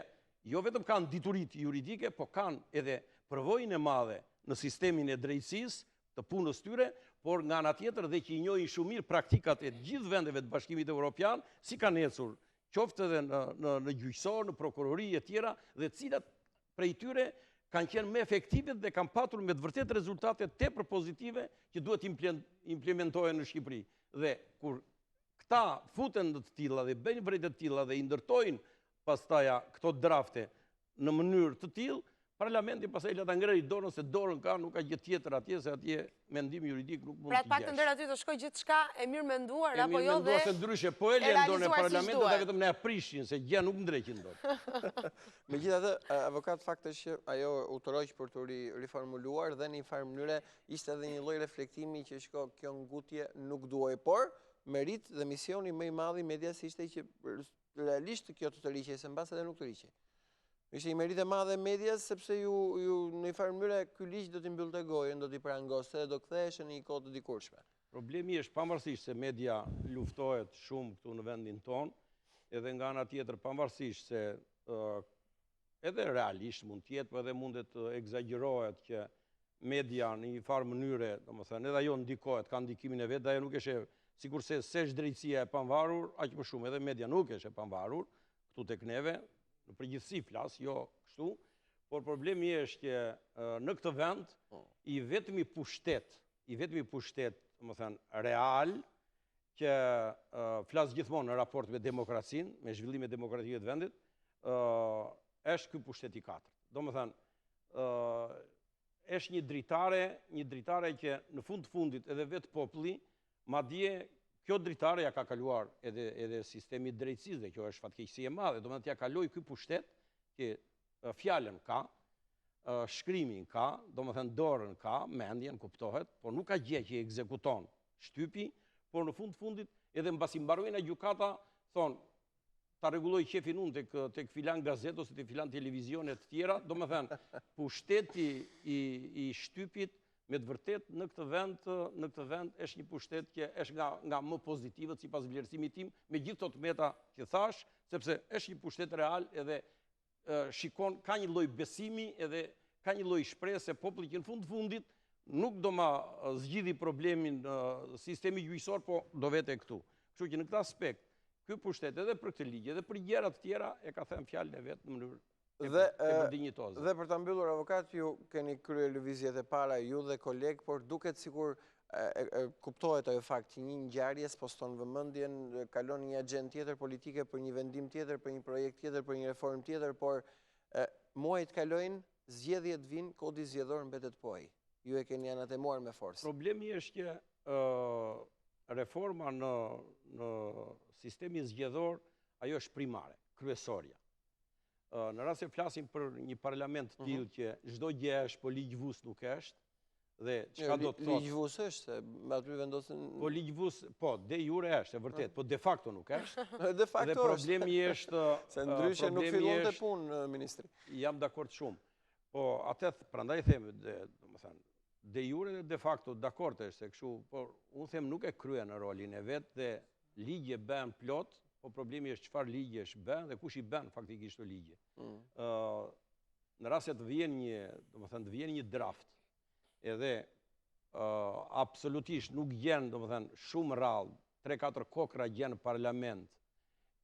jo vetëm kanë diturit juridike, po kanë edhe përvojën e madhe në sistemin e drejtësisë të punës tyre, por nga ana tjetër dhe që i njohin shumë mirë praktikat e gjithë vendeve të Bashkimit Evropian, si kanë ecur, qoftë edhe në gjyqësor, në prokurori e tjera, dhe cilat prej tyre kanë qenë me efektive dhe kanë patur me të vërtet rezultate tepër pozitive që duhet implementohen në Shqipëri. Dhe kur këta futen në të tilla dhe bëjnë vërejtë të tilla dhe i ndërtojnë pastaja këto drafte në mënyrë të tillë, parlamenti pastaj le ta ngrejë dorën se dorën ka, nuk ka gjë tjetër atje, se atje mendim juridik nuk mund të gjesh. Pra të paktën deri aty të shkojë gjithçka e mirë menduar apo jo dhe. E mirë menduar se ndryshe, po e lën dorën e parlamentit dhe vetëm ne prishin se gjë nuk ndreqin dot. Megjithatë, avokat, fakti është që ajo u toroq për të riformuluar dhe në një farë mënyre ishte edhe një lloj reflektimi që shko kjo ngutje nuk duhej, por merit dhe misioni më i madh i medias ishte që realisht kjo të tërhiqej, se mbas edhe nuk tërhiqej. Ishte një merit e madhe e medias, sepse ju në një farë mënyre ky ligj do t'i mbyllte gojën, do t'i prangoste dhe do ktheheshin në një kohë të dikurshme. Problemi është pavarësisht se media luftohet shumë këtu në vendin tonë, edhe nga ana tjetër pavarësisht se edhe realisht mund të jetë, por edhe mundet të egzagerohet që media në një farë mënyre, domethënë edhe ajo ndikohet, ka ndikimin e vet, ajo nuk është sikurse s'është drejtësia e pavarur, aq më shumë edhe media nuk është e pavarur këtu tek neve. Në përgjithësi flas, jo kështu, por problemi është që në këtë vend i vetmi pushtet, domethënë real, që flas gjithmonë në raport me demokracinë, me zhvillimin demokratik të vendit, është ky pushtet i katërt. Domethënë është një dritare që në fund të fundit edhe vetë populli, madje kjo dritare ja ka kaluar edhe sistemi drejtësisë, dhe kjo është fatkeqësi e madhe. Domethënë t'ja kaloi ky pushtet që fjalën ka, shkrimin ka, domethënë dorën ka, mendjen kuptohet, por nuk ka gjë që i ekzekuton shtypi, por në fund të fundit edhe mbasi mbarojnë gjykata thonë ta rregulloj qefin unë tek filan gazetë ose tek filan televizione të tjera, domethënë pushteti i shtypit me të vërtet në këtë vend është një pushtet që është nga më pozitivët sipas vlerësimit tim, me gjithë të meta që thash, sepse është një pushtet real edhe shikon, ka një lloj besimi edhe ka një lloj shpresë se populli që në fund të fundit nuk do ma zgjidhi problemin sistemi gjyqësor, po do vete këtu. Kështu që në këtë aspekt, ky pushtet edhe për këtë ligj edhe për gjëra të tjera e ka thënë fjalën e vet në mënyrë Dhe për ta mbyllur, avokat, ju keni kryer lëvizjet e para ju dhe kolegë, por duket sikur kuptohet ajo fakt që një ngjarje poston vëmendjen, kalon një agjendë tjetër politike për një vendim tjetër, për një projekt tjetër, për një reformë tjetër, por muajt kalojnë, zgjedhjet vinë, kodi zgjedhor mbetet poj. Ju e keni anatemuar me forcë. Problemi është që reforma në sistemin zgjedhor ajo është primare, kryesorja. Në rast se flasim për një parlament të tillë që çdo gjë është, po ligjvus nuk është, dhe çka do të thotë? Ligjvus është, aty vendosen. Po ligjvus, po, de jure është, e vërtet, po de facto nuk është. De facto është. Dhe problemi është se ndryshe nuk fillonte punë, ministri. Jam dakord shumë. Po atë prandaj them, domethënë, de jure dhe de facto dakord është se kështu, por unë them nuk e kryen rolin e vet dhe ligje bën plot. Po problemi është çfarë ligjesh bën dhe kush i bën faktikisht to ligje. Në rast se të vjen një draft, edhe absolutisht nuk gjen, domethënë shumë rrallë, 3-4 kokra gjen në parlament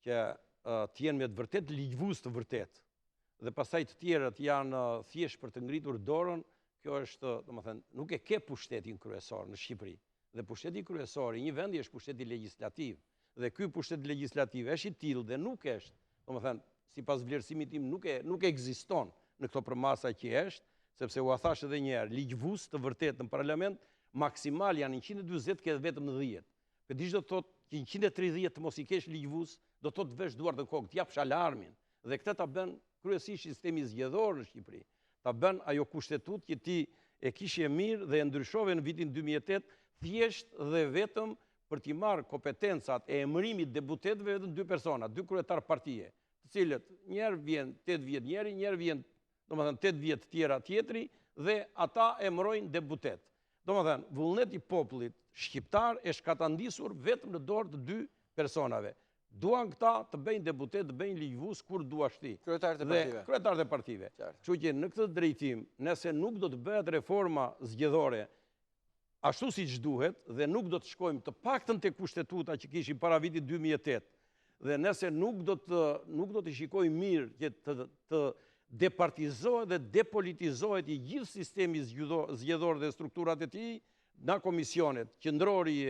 që të jenë me të vërtet ligjvus të vërtet, dhe pastaj të tjerët janë thjesht për të ngritur dorën, kjo është, domethënë, nuk e ke pushtetin kryesor në Shqipëri. Dhe pushteti kryesor i një vendi është pushteti legjislativ. Dhe ky pushtet legjislativ është i tillë dhe nuk është, domethënë, sipas vlerësimit tim nuk ekziston në këto përmasa që është, sepse u a thash edhe njerë, ligjvus të vërtet në parlament, maksimal janë 120, ke vetëm në 10. Për dish do të thotë që 130 të mos i kesh ligjvus, do të thotë të vesh duar të kokë, të japsh alarmin. Dhe këtë ta bën kryesisht sistemi zgjedhor në Shqipëri. Ta bën ajo kushtetut që ti e kishe mirë dhe e ndryshove në vitin 2008, thjesht dhe vetëm për t'i marrë kompetencat e emërimit deputetëve vetëm 2 persona, 2 kryetar partije, të cilët njerë vjen 8 vjet njeri, njerë vjen 8 vjet tjera tjetri, dhe ata emërojnë deputet. Vullneti i popullit shqiptar e shkatandisur vetëm në dorë të 2 personave. Duan këta të bëjnë deputet, të bëjnë ligjvus kur duash ti. Kryetarët e partive. Kështu që në këtë drejtim, nëse nuk do të bëhet reforma zgjedhore ashtu si që duhet, dhe nuk do të shkojmë të paktën të kushtetuta që kishim para vitit 2008, dhe nëse nuk do të shikojmë mirë që të departizohet dhe depolitizohet i gjithë sistemi zgjedhor dhe strukturat e tij, nga komisionet, qendrori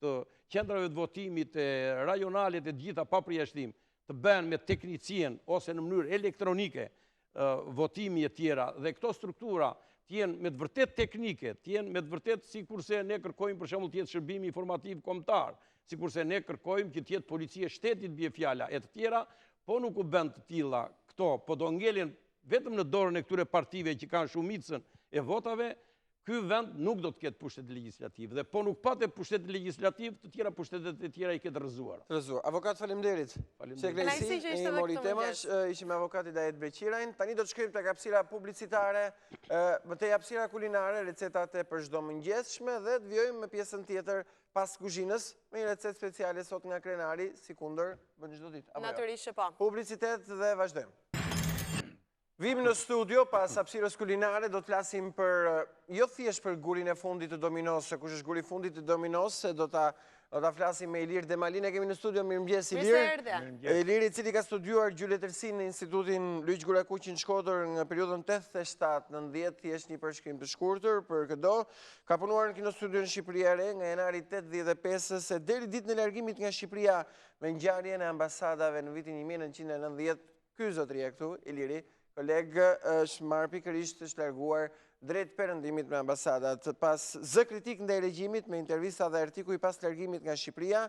të qendrave të votimit, e rajonalet e gjitha pa përjashtim, të bëhen me teknicien ose në mënyrë elektronike votimi e tjera, dhe këto struktura t'jenë me të vërtet teknike, t'jenë me të vërtet si kurse ne kërkojmë për shembull t'jetë shërbimi informativ kombëtar, si kurse ne kërkojmë që t'jetë policia shtetit bie fjala e të tjera, po nuk u bën të tilla këto, po do ngelen vetëm në dorën e këtyre partive që kanë shumicën e votave. Ky vend nuk do të ketë pushtet legjislativ, dhe po nuk patë pushtet legjislativ, të tjera pushtetet e tjera i ketë rrëzuar. Avokat, faleminderit. Sekresi e mori temash, ishim avokati Dajet Beqirajn. Tani do të shkojmë tek hapësira publicitare, te hapësira kulinare, recetat e për çdo mëngjesshme, dhe të vjojmë me pjesën tjetër pas kuzhinës, me një recetë speciale sot nga Krenari, si kundër bën çdo ditë. Natyrisht që po. Publicitet dhe vazhdojmë. Vim në studio, pas hapësirës kulinare, do të flasim për, jo thjesht për gurin e fundit të Dominos, se kush është guri fundit të Dominos, se do ta flasim me Ilir Demalin, e kemi në studio, mirëmëngjes Ilir. Ilir, i cili ka studiuar gjuletërsinë në Institutin Lyq Gurakuqi në Shkodër në periudhën 87-90, thjesht një përshkrim të shkurtër për këdo. Ka punuar në kinostudio në Shqipëri e Re nga janari 85-ës e deri ditën e largimit nga Shqipëria me ngjarjen e ambasadave në vitin 1990. Ky zotëria këtu, Iliri, kolegë, është marrë pikërisht, është larguar drejt perëndimit me ambasadat. Pas zë kritik ndaj regjimit me intervista dhe artikuj pas largimit nga Shqipëria,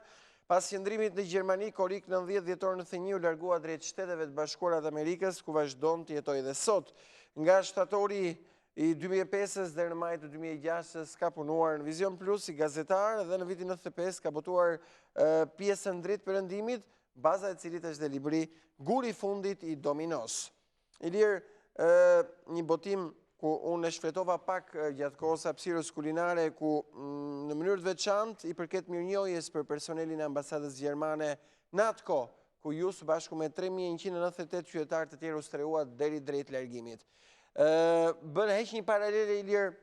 pas qëndrimit në Gjermani, korik 90 dhjetor në Thënjë u largua drejt Shteteve të Bashkuara të Amerikës, ku vazhdon të jetojë dhe sot. Nga shtatori i 2005-ës deri në maj të 2006-ës ka punuar në Vision Plus si gazetar, dhe në vitin 95 ka botuar pjesën drejt perëndimit, baza e cilit është dhe libri Guri i fundit i Dominos. Ilir, një botim ku unë e shfletova pak gjatë kohës hapësirës kulinare, ku në mënyrë të veçantë i përket mirënjohjes për personelin e ambasadës gjermane në atë kohë, ku ju së bashku me 3198 qytetarë të tjerë u strehuat deri drejt largimit. Bën heq një paralele, Ilir,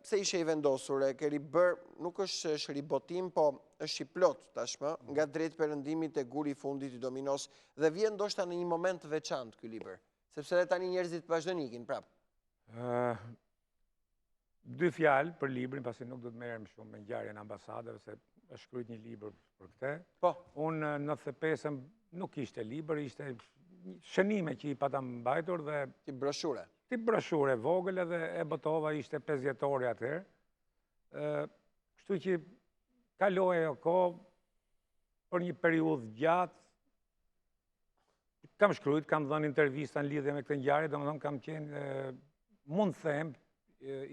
pse ishe i vendosur, e keri bërë, nuk është ribotim, po është i plot tashmë, nga drejt perëndimit e guri i fundit i Dominos, dhe vjen ndoshta në një moment të veçantë ky libër, sepse dhe tani njerëzit vazhdojnë ikin prap. 2 fjalë për librin, pasi nuk do të merrem shumë me ngjarjen e ambasadave, se është shkruajtur një libër për këtë. Po. Unë në 95-ën nuk ishte libër, ishte shënime që i pata mbajtur dhe Ti broshure. Ti broshure vogël, edhe e botova, ishte 5 vjetori atëherë. Kështu që kaloi ajo kohë për një periudhë gjatë. Kam shkruajtur, kam dhënë intervista në lidhje me këtë ngjarje, domethënë kam qenë, mund të them,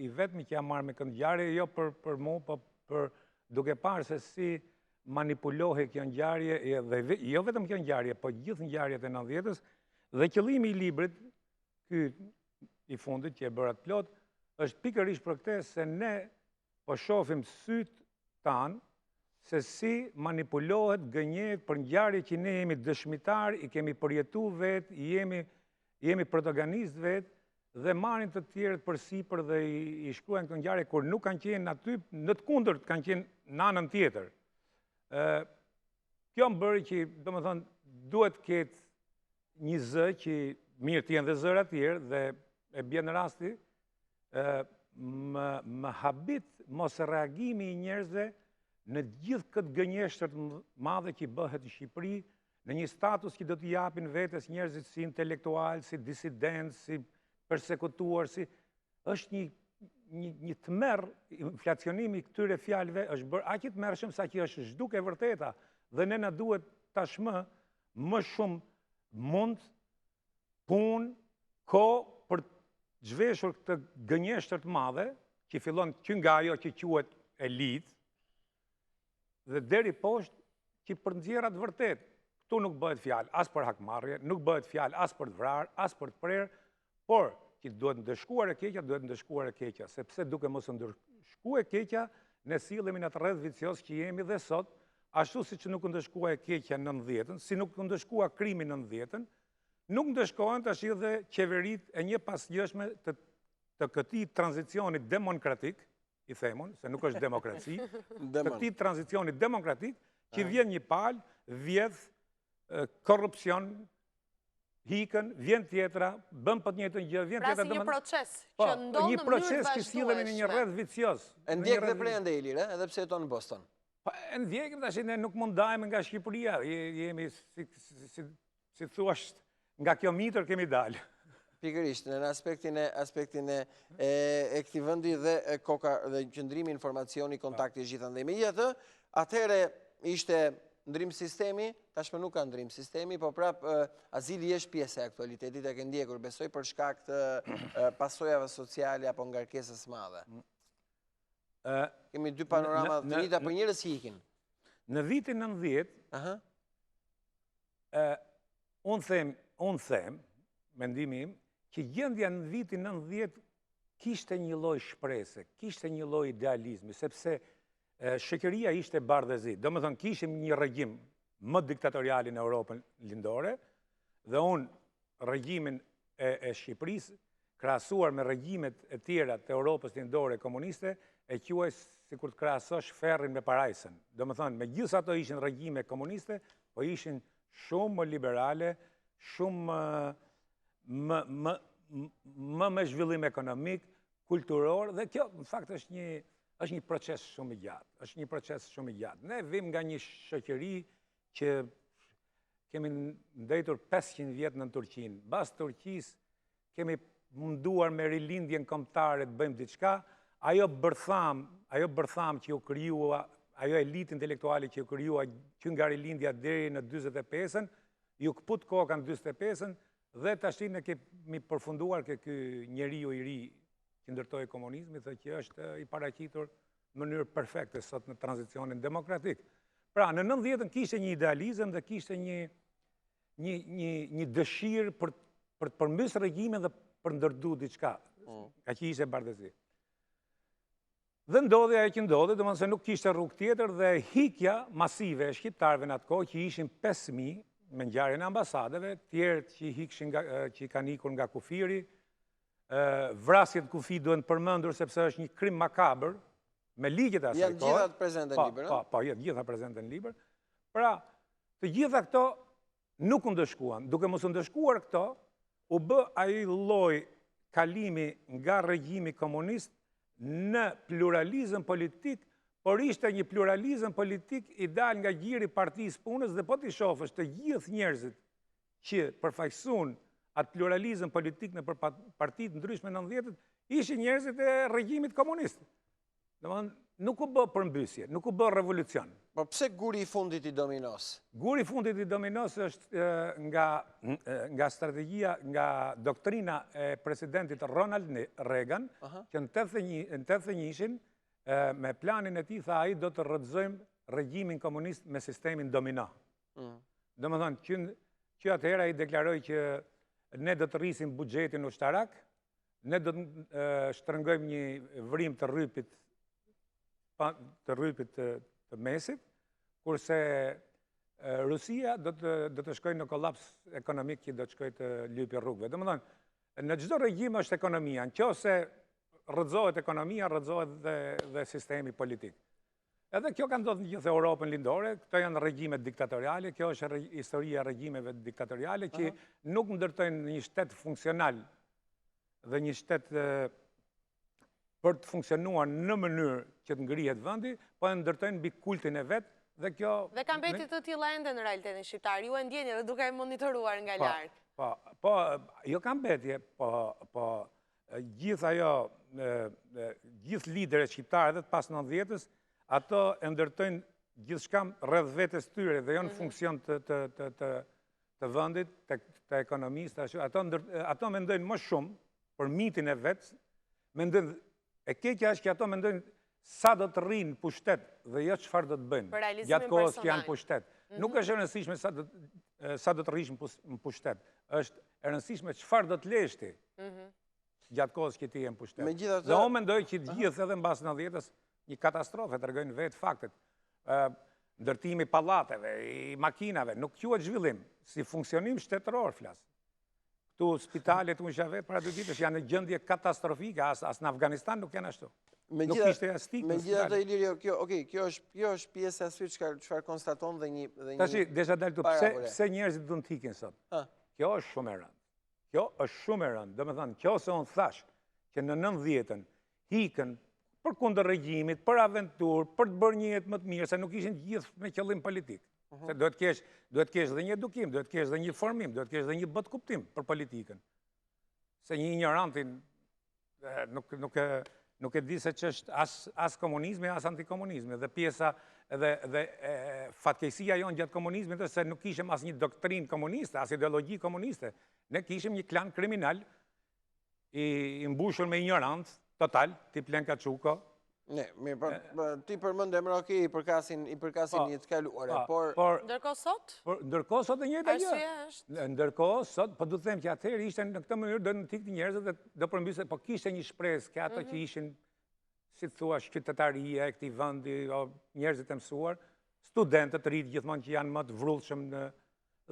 i vetmi që jam marrë me këtë ngjarje, jo për mua, po për duke parë se si manipulohej kjo ngjarje, dhe jo vetëm kjo ngjarje, po gjithë ngjarjet e 90-s, dhe qëllimi i librit, ky i fundit që e bërat plot, është pikërisht për këtë, se ne po shohim syt tan se si manipulohet, gënjehet për ngjarje që ne jemi dëshmitar, i kemi përjetuar vet, jemi protagonist vet, dhe marrin të tjerët përsipër dhe i shkruajnë këtë ngjarje kur nuk kanë qenë aty, në të kundërt kanë qenë në anën tjetër. Kjo më bëri që, domethënë, duhet ketë një zë që mirë të jenë dhe zëra të tjerë, dhe e bjen rasti më habit mos reagimi i njerëzve në gjithë këtë gënjeshtër të madhe që bëhet në Shqipëri, në një status që do t'i japin vetes njerëzit si intelektual, si disident, si persekutuar, është një tmerr, inflacionimi këtyre fjalëve është bërë aq i tmerrshëm sa që është zhduke vërteta dhe ne na duhet tashmë më shumë mund, punë, kohë për të zhveshur këtë gënjeshtër të madhe që fillon që nga ajo që quhet elitë dhe deri poshtë që për nxjerrat vërtet. Këtu nuk bëhet fjalë as për hakmarrje, nuk bëhet fjalë as për të vrarë, as për të prerë, por që duhet ndëshkuar e keqja, duhet ndëshkuar e keqja, sepse duke mos ndëshkuar e keqja, ne sillemi në atë rreth vicioz që jemi dhe sot, ashtu siç nuk ndëshkua e keqja në 90-ën, si nuk ndëshkua krimi në 90-ën, nuk ndëshkohen tash edhe qeveritë e një pasgjëshme të këtij tranzicionit demokratik, i themon, se nuk është demokraci, të këtij tranzicionit demokratik, që vjen një palë, vjedh korrupsion, hikën, vjen tjetra, bën për të njëjtën gjë, vjen tjetra. Pra si një proces që ndodh në mënyrë një proces që sillemi në një rreth vicioz. E ndjek dhe prej ende Ilir, edhe pse jeton në Boston. E ndjekim tash, ne nuk mund dajmë nga Shqipëria, jemi si thuash, nga kjo mitër kemi dalë. Pikërisht, në aspektin e këtij vendi dhe koka dhe qëndrimi informacioni, kontakti gjithandej. Megjithatë, atëherë ishte ndrim sistemi, tashmë nuk ka ndrim sistemi, po prap azili është pjesë e aktualitetit e ke ndjekur, besoj për shkak të pasojave sociale apo ngarkesës madhe. Kemi dy panorama të njëjta për njerëz që ikin. Në vitin 90, unë them, mendimi im, që gjendja në vitin 90 kishte një lloj shprese, kishte një lloj idealizmi, sepse shoqëria ishte bardhëzi. Domethënë kishim një regjim më diktatorial në Europën lindore dhe unë regjimin e Shqipërisë krahasuar me regjimet e tjera të Europës lindore komuniste e quaj sikur të krahasosh ferrin me parajsën. Domethënë megjithëse ato ishin regjime komuniste, po ishin shumë më liberale, shumë më me zhvillim ekonomik, kulturor dhe kjo në fakt është një proces shumë i gjatë. Ne vim nga një shoqëri që kemi ndëjtur 500 vjetë në Turqinë. Bas Turqisë kemi munduar me rilindjen kombëtare të bëjmë diçka. Ajo bërtham që u krijua, ajo elitë intelektuale që u krijua që nga rilindja deri në 45-ën, ju këput koka në 45-ën dhe tash ne kemi përfunduar ky njeriu i ri që ndërtoi komunizmin dhe që është i paraqitur në mënyrë perfekte sot në tranzicionin demokratik. Pra, në 90-ën kishte një idealizëm dhe kishte një dëshirë për të përmbysur regjimin dhe për ndërdu diçka, ka që ishte bardhëzi. Dhe ndodhi ajo që ndodhi, domethënë se nuk kishte rrugë tjetër dhe hikja masive e shqiptarëve në atë kohë që ishin 5.000 me ngjarjen e ambasadave, tjerë që kanë ikur nga kufiri. Vrasjet kufi duhen përmendur sepse është një krim makabër me ligjet e asaj kohe. Janë gjithat prezente në libër, Po, janë gjitha prezente në libër. Pra, të gjitha këto nuk u ndëshkuan. Duke mos u ndëshkuar këto, u bë ai lloj kalimi nga regjimi komunist në pluralizëm politik, por ishte një pluralizëm politik i dal nga gjiri Partisë Punës dhe po t'i shohësh të gjithë njerëzit që përfaqësuan atë pluralizëm politik në partitë ndryshme në 90-ët, ishin njerëzit e regjimit komunist. Domethënë, nuk u bë përmbysje, nuk u bë revolucion. Po pse guri i fundit i dominos? Guri i fundit i dominos është nga strategjia, nga doktrina e presidentit Ronald Reagan, që në 81-shin me planin e tij tha ai do të rrëzojmë regjimin komunist me sistemin domino. Domethënë, që atëherë ai deklaroi që ne do të rrisim buxhetin ushtarak, ne do të shtrëngojmë një vrim të rrypit të mesit, kurse Rusia do të shkojë në kollaps ekonomik që do të shkojë të lypi rrugëve. Domethënë, në çdo regjim është ekonomia, nëse rrëzohet ekonomia, rrëzohet dhe sistemi politik. Edhe kjo ka ndodhur në gjithë Europën lindore, këto janë regjimet diktatoriale, kjo është historia e regjimeve diktatoriale që nuk ndërtojnë një shtet funksional dhe një shtet për të funksionuar në mënyrë që të ngrihet vendi, po e ndërtojnë mbi kultin e vet Dhe kjo... Dhe kam beti të tilla ende në realitetin shqiptar, ju e ndjeni dhe duke monitoruar nga larg. Po, jo kam betje, po gjithë ajo, gjithë liderët shqiptarë dhe të pas 90-ës, ato e ndërtojnë gjithë shkam rreth vetes tyre dhe jo në funksion të vëndit, të ekonomisë, ato mendojnë më shumë për mitin e vetë, mendojnë, e keqja është që ato mendojnë sa do të rrinë pushtet dhe jo çfarë do të bëjnë gjatë kohës që janë pushtet. Nuk është e rëndësishme sa do të rrish në pushtet, është e rëndësishme çfarë do të lesh ti gjatë kohës që ti je në pushtet. Dhe unë mendoj që gjithë edhe mbas 90-ës një katastrofë tregojnë vetë faktet. Ndërtimi pallateve, i makinave, nuk quhet zhvillim, si funksionim shtetëror flas. Këtu spitalet unë isha vetë para 2 ditësh janë në gjendje katastrofike, as në Afganistan nuk janë ashtu. Nuk ishte astik në spital. Megjithatë Ilirio, kjo është pjesë e asyrit çfarë konstaton dhe një... Tashi, desha dalë pse njerëzit duan të hikin sot? Kjo është shumë e rëndë. Kjo është shumë e rëndë. Domethënë, kjo se unë thash që në 90-ën hikën për kundër regjimit, për aventurë, për të bërë një jetë më të mirë, se nuk ishin gjithë me qëllim politik. Se duhet kesh dhe një edukim, duhet kesh dhe një formim, duhet kesh dhe një bët kuptim për politikën. Se një ignorantin nuk e di se që është as komunizmi, as antikomunizmi. Dhe pjesa dhe fatkeqësia jonë gjatë komunizmit është se nuk ishim as një doktrin komuniste, as ideologi komuniste. Ne kishim një klan kriminal i mbushur me ignorancë, total, tip Lenka Çuko. Ne, mirë, ti përmend emra, i përkasin një të kaluare, por... Ndërkohë sot? Ndërkohë sot e njëjta gjë. Arsyeja është? Ndërkohë sot, po du të them që atëherë ishte në këtë mënyrë do në tikë njerëzit dhe do përmbysë, po kishte një shpresë që ato që ishin, si të thua, qytetaria e këtij vendi, njerëzit e mësuar, studentët rritë gjithmonë që janë më të vrullshëm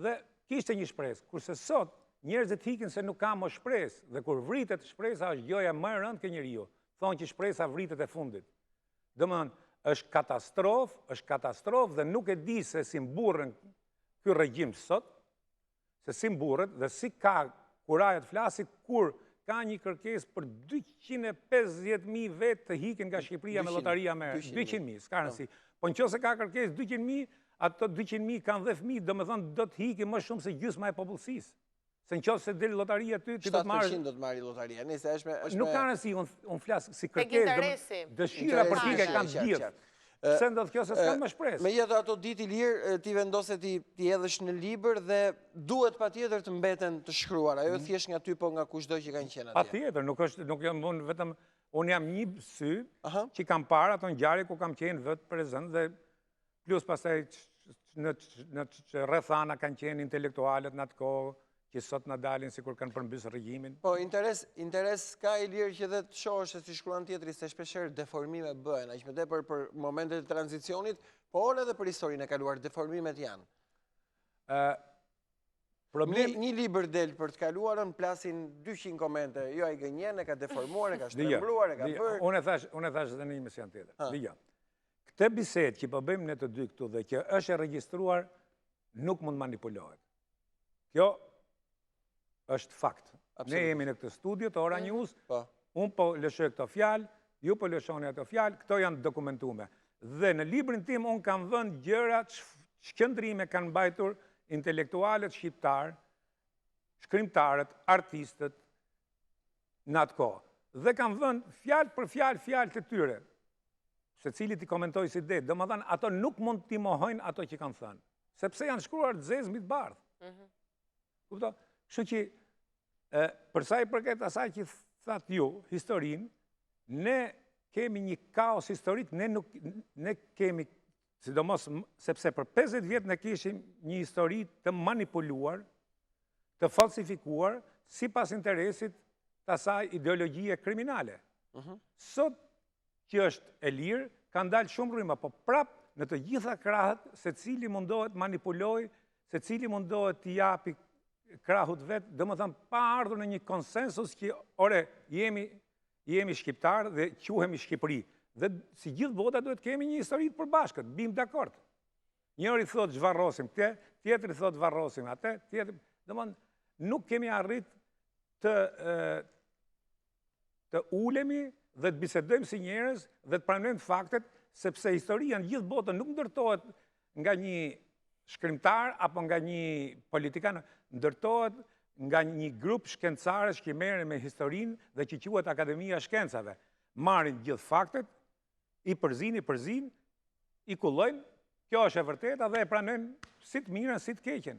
dhe kishte një shpresë, kurse sot njerëzit hikin se nuk ka më shpresë, dhe kur vritet shpresa është gjoja më e rëndë ke njeriu. Thonë që shpresa vritet e fundit. Domethënë, është katastrofë dhe nuk e di se si mburren ky regjim sot, se si mburret dhe si ka kuraja të flasit kur ka një kërkesë për 250.000 vetë të hikin nga Shqipëria me lotaria me 200.000, s'ka rëndësi. Po nëse ka kërkesë 200.000, ato 200.000 kanë dhe fëmijë, domethënë do të hikin më shumë se gjysma e popullsisë. Se në qoftë se del lotaria ty, ti do të marrë... 7% do të marrë lotaria. Nuk ka rëndësi, unë flasë si kërkesë, dëshira politike kanë gjithë. Pse ndodh kjo se s'kan më shpresë? Megjithatë ato ditë i lirë, ti vendose ti hedhësh në libër dhe duhet patjetër të mbeten të shkruar. Ajo thjesht nga ty, po nga kushdo që kanë qenë atje. Patjetër, nuk jam vetëm unë jam një sy që kam parë ato ngjarje ku kam qenë vetë prezant dhe plus pastaj në rrethana kanë qenë intelektualët në atë kohë që sot në dalin si kur kanë përmbysë regjimin. Po, interes ka i lirë që dhe të shohë se si shkruan tjetëri se shpesher deformime bëhen, aq më tepër për momentet e tranzicionit, por edhe për historinë e kaluar, deformimet janë. Një libër del për të kaluarën, plasin 200 komente, jo a i gënjen, e ka deformuar, e ka shtrembruar, e ka bërë... Unë e thash dhe një mision tjetër. Dija, këtë bisedë që po bëjmë ne të dy këtu dhe që është e regjistruar, nuk mund manipulohet. Kjo është fakt. Ne jemi në këtë studio të Ora News, unë po lëshoj këto fjalë, ju po lëshoni ato fjalë, këto janë dokumentume. Dhe në librin tim unë kam vënë gjëra, shkëndrime kanë mbajtur intelektualët shqiptar, shkrimtarët, artistët në atë kohë. Dhe kam vënë fjalë për fjalë të tyre, se cilit i komentoj si det, domethënë ato nuk mund t'i mohojnë ato që kanë thënë, sepse janë shkruar të zezë mbi të bardhë. Kupto? Kështu që, përsa i përket asaj që thatë ju, historinë, ne kemi një kaos historik, ne kemi, sidomos sepse për 50 vjetë ne kishim një histori të manipuluar, të falsifikuar, si pas interesit të asaj ideologjie kriminale. Sot që është e lirë, kanë dalë shumë rryma, po prapë në të gjitha krahët, se cili mundohet manipuloj, se cili mundohet t'i japi krahut vetë, dhe më thëmë pa ardhur në një konsensus që, ore, jemi shqiptar dhe quhemi Shqipëri. Dhe si gjithë bota duhet kemi një historit përbashkët, bim dakord. Njëri thot zhvarrosim këte, tjetëri thot varrosim atë, tjetëri... Dhe më nuk kemi arrit të ulemi dhe të bisedojmë si njerëz dhe të pranojmë faktet, sepse historia në gjithë botën nuk ndërtohet nga një shkrimtar apo nga një politikan, ndërtohet nga një grup shkencare që merren me historinë dhe që quhet Akademia e Shkencave. Marrin gjithë faktet, i përzin, i kullojnë, kjo është e vërteta dhe e pranojnë si të mirën, si të keqen.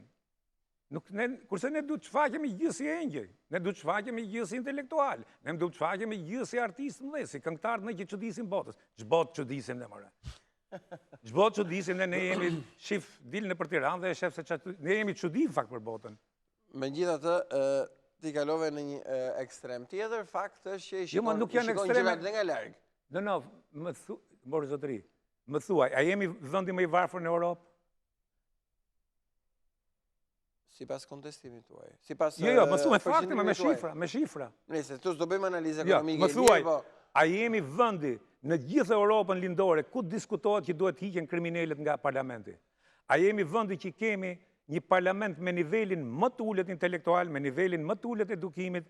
Kurse ne duhet të shfaqemi gjithë si engjëj, ne duhet të shfaqemi gjithë si intelektual, ne duhet të shfaqemi gjithë si artistë mëdhenj, si këngëtarët ne që çudisim botës. Ç'botë çudisim ne more. Ç'botë çudisim ne jemi shif dilën nëpër Tiranë dhe e shef se ne jemi çudi fakt për botën. Megjithatë, ti kalove në një ekstrem tjetër, fakt është që i Jo, nuk janë shikon gjërat dhe nga larg. No, morë zotëri, më thuaj, a jemi vendi më i varfër në Europë? Sipas kontestimit tuaj. Sipas Jo, më thuaj fakte, me shifra. Nëse tu do bëjmë analizë Jo, ekonomike. më thuaj, a jemi vendi në gjithë Europën lindore ku diskutohet që duhet hiqen kriminalet nga parlamenti? A jemi vendi që kemi një parlament me nivelin më të ulët intelektual, me nivelin më të ulët edukimit,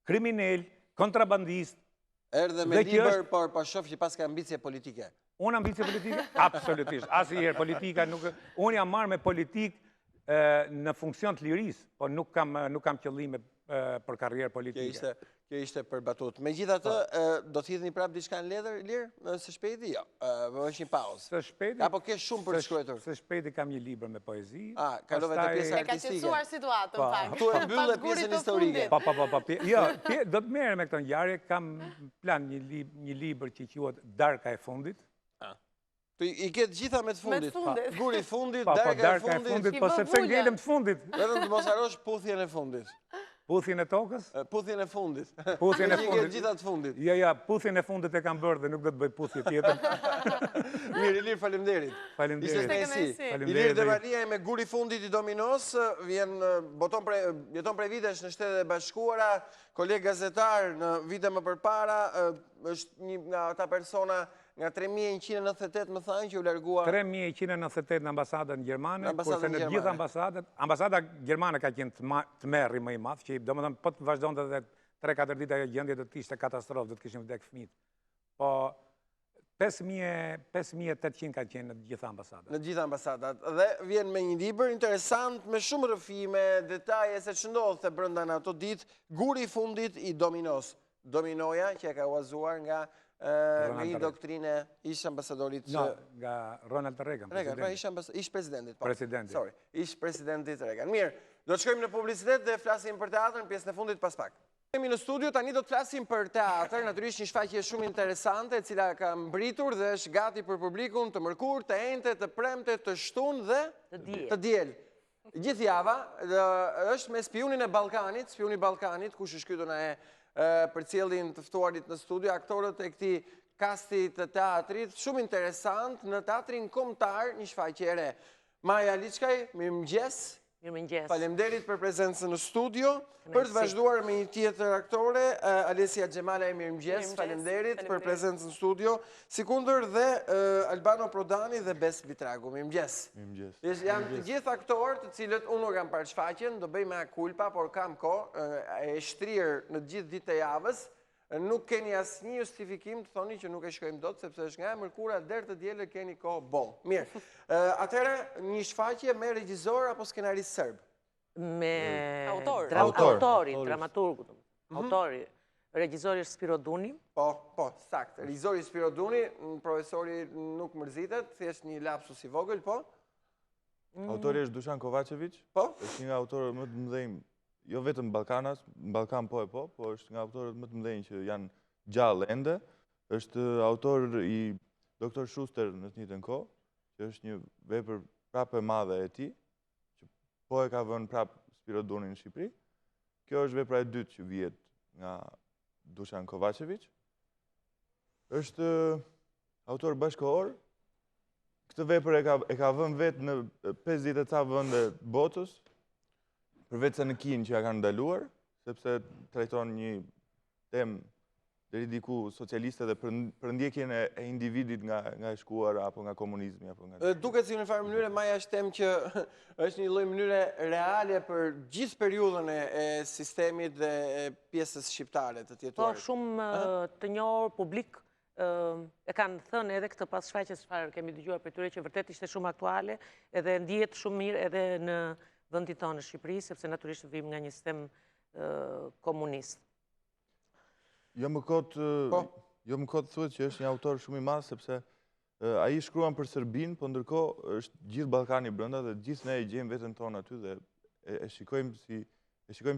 kriminal, kontrabandist? Erdhe me libër, por pa shoh që pas ka ambicje politike. Unë ambicje politike? Absolutisht. Asnjëherë politika nuk... Unë jam marrë me politikë në funksion të lirisë, po nuk kam qëllime për karrierë politike. Kjo ishte për batut. Megjithatë, do të hidhni prapë diçka në letër, Lirë? Së shpejti? Jo. Është një pauzë. Së shpejti? Apo ke shumë për të shkruar? Së shpejti kam një libër me poezi. Kalove të pjesa artistike. E ka qetësuar situatën, pak. Tu e mbyllë pjesën historike. Jo, do të merrem me këtë ngjarje, kam plan një libër që quhet Darka e fundit. I ketë gjitha me të fundit. Guri fundit, darka e fundit. Po sepse ngelem të fundit. Vetëm të mos harosh puthjen e fundit. Puthjen e tokës? Puthjen e fundit. Puthjen e fundit. I ketë gjitha të fundit. Ja, puthjen e fundit e kam bërë dhe nuk do të bëj puthje tjetër. Mirë, Ilir, faleminderit. Faleminderit. Ilir Devania me Guri fundit i Dominos, jeton prej vitesh në Shtetet e Bashkuara, koleg gazetar në vite më përpara, është një nga ata persona nga 3198 më thanë që u largua... 3198 në ambasadën Gjermane, kurse në gjithë ambasadet, ambasada Gjermane ka qenë të merri më i madh, që do më thëmë, po të vazhdojnë dhe 3-4 dita e gjendje do të ishte katastrofë, do të kishim vdek fëmijët. Po 5800 ka qenë në gjithë ambasadat. Në gjithë ambasadat. Dhe vjen me një libër interesant, me shumë rëfime, detaje se që ndodhë të brënda në ato ditë, Guri fundit i Dominos. Dominoja që e ka uazuar nga një doktrine ish ambasadorit... Nga Ronald Reagan. Ish presidentit. Presidentit. Ish presidentit Reagan. Mirë, do të shkojmë në publicitet dhe flasim për teatr në pjesën e fundit pas pak. Kemi në studio, tani do të flasim për teatr, natyrisht një shfaqje shumë interesante, cila ka mbritur dhe është gati për publikun të mërkur, të enjte, të premte, të shtun dhe të diel. Gjithë java është me Spionin e Ballkanit, Spioni i Ballkanit, kush është ky do na e për cilin të ftuarit në studio, aktorët e këtij kasti të teatrit, shumë interesant, në teatrin kombëtar, një shfaqje e re. Maja Liçkaj, mirëmëngjes. Mirëmëngjes. Faleminderit për prezencën në studio. Për të vazhduar me një tjetër aktore, Alesia Xhemalaj, mirëmëngjes. Faleminderit për prezencën në studio. Sikundër dhe Albano Prodani dhe Bes Vitragu. Mirëmëngjes. Mirëmëngjes. Janë të gjithë aktorë të cilët unë nuk kam parë shfaqjen, do bëj me kulpa, por kam kohë, e shtrirë në gjithë ditë të javës. Nuk keni asnjë justifikim të thoni që nuk e shkojmë dot, sepse është nga e mërkura deri të dielë keni kohë bon. Mirë. Atëherë një shfaqje me regjisor apo skenarist serb? Me autorin, dramaturgun. Autori, regjizori është Spiro Duni. Po, sakt. Regjizori Spiro Duni, profesori nuk mërzitet, thjesht një lapsus i vogël, po? Autori është Dušan Kovačević. Po? Është një autor më të mëdhenj, jo vetëm Ballkanas, në Ballkan po, po është nga autorët më të mëdhenj që janë gjallë ende. Është autor i Dr. Schuster në të njëjtën kohë, që është një vepër prapë e madhe e tij, që po e ka vënë prapë Spiro Duni në Shqipëri. Kjo është vepra e dytë që vjet nga Dušan Kovačević. Është autor bashkëkohor. Këtë vepër e ka vënë vetë në 50 e ca vende botës, përveç se në Kinë që ja kanë ndaluar, sepse trajton një temë deri diku socialiste dhe për ndjekjen e individit nga e shkuara apo nga komunizmi apo nga... Duket si në farë mënyre Maja është temë që është një lloj mënyre reale për gjithë periudhën e sistemit dhe pjesës shqiptare të Po, tjetuarit. shumë të njohur publik e kanë thënë edhe këtë pas shfaqjes çfarë kemi dëgjuar për tyre që vërtet ishte shumë aktuale edhe ndihet shumë mirë edhe në vendin tonë në Shqipëri, sepse natyrisht vim nga një sistem komunist. Jo më kot thuhet që është një autor shumë i madh sepse ai shkruan për Serbinë, po ndërkohë është gjithë Ballkani brenda dhe gjithë ne e gjejmë veten tonë aty dhe e shikojmë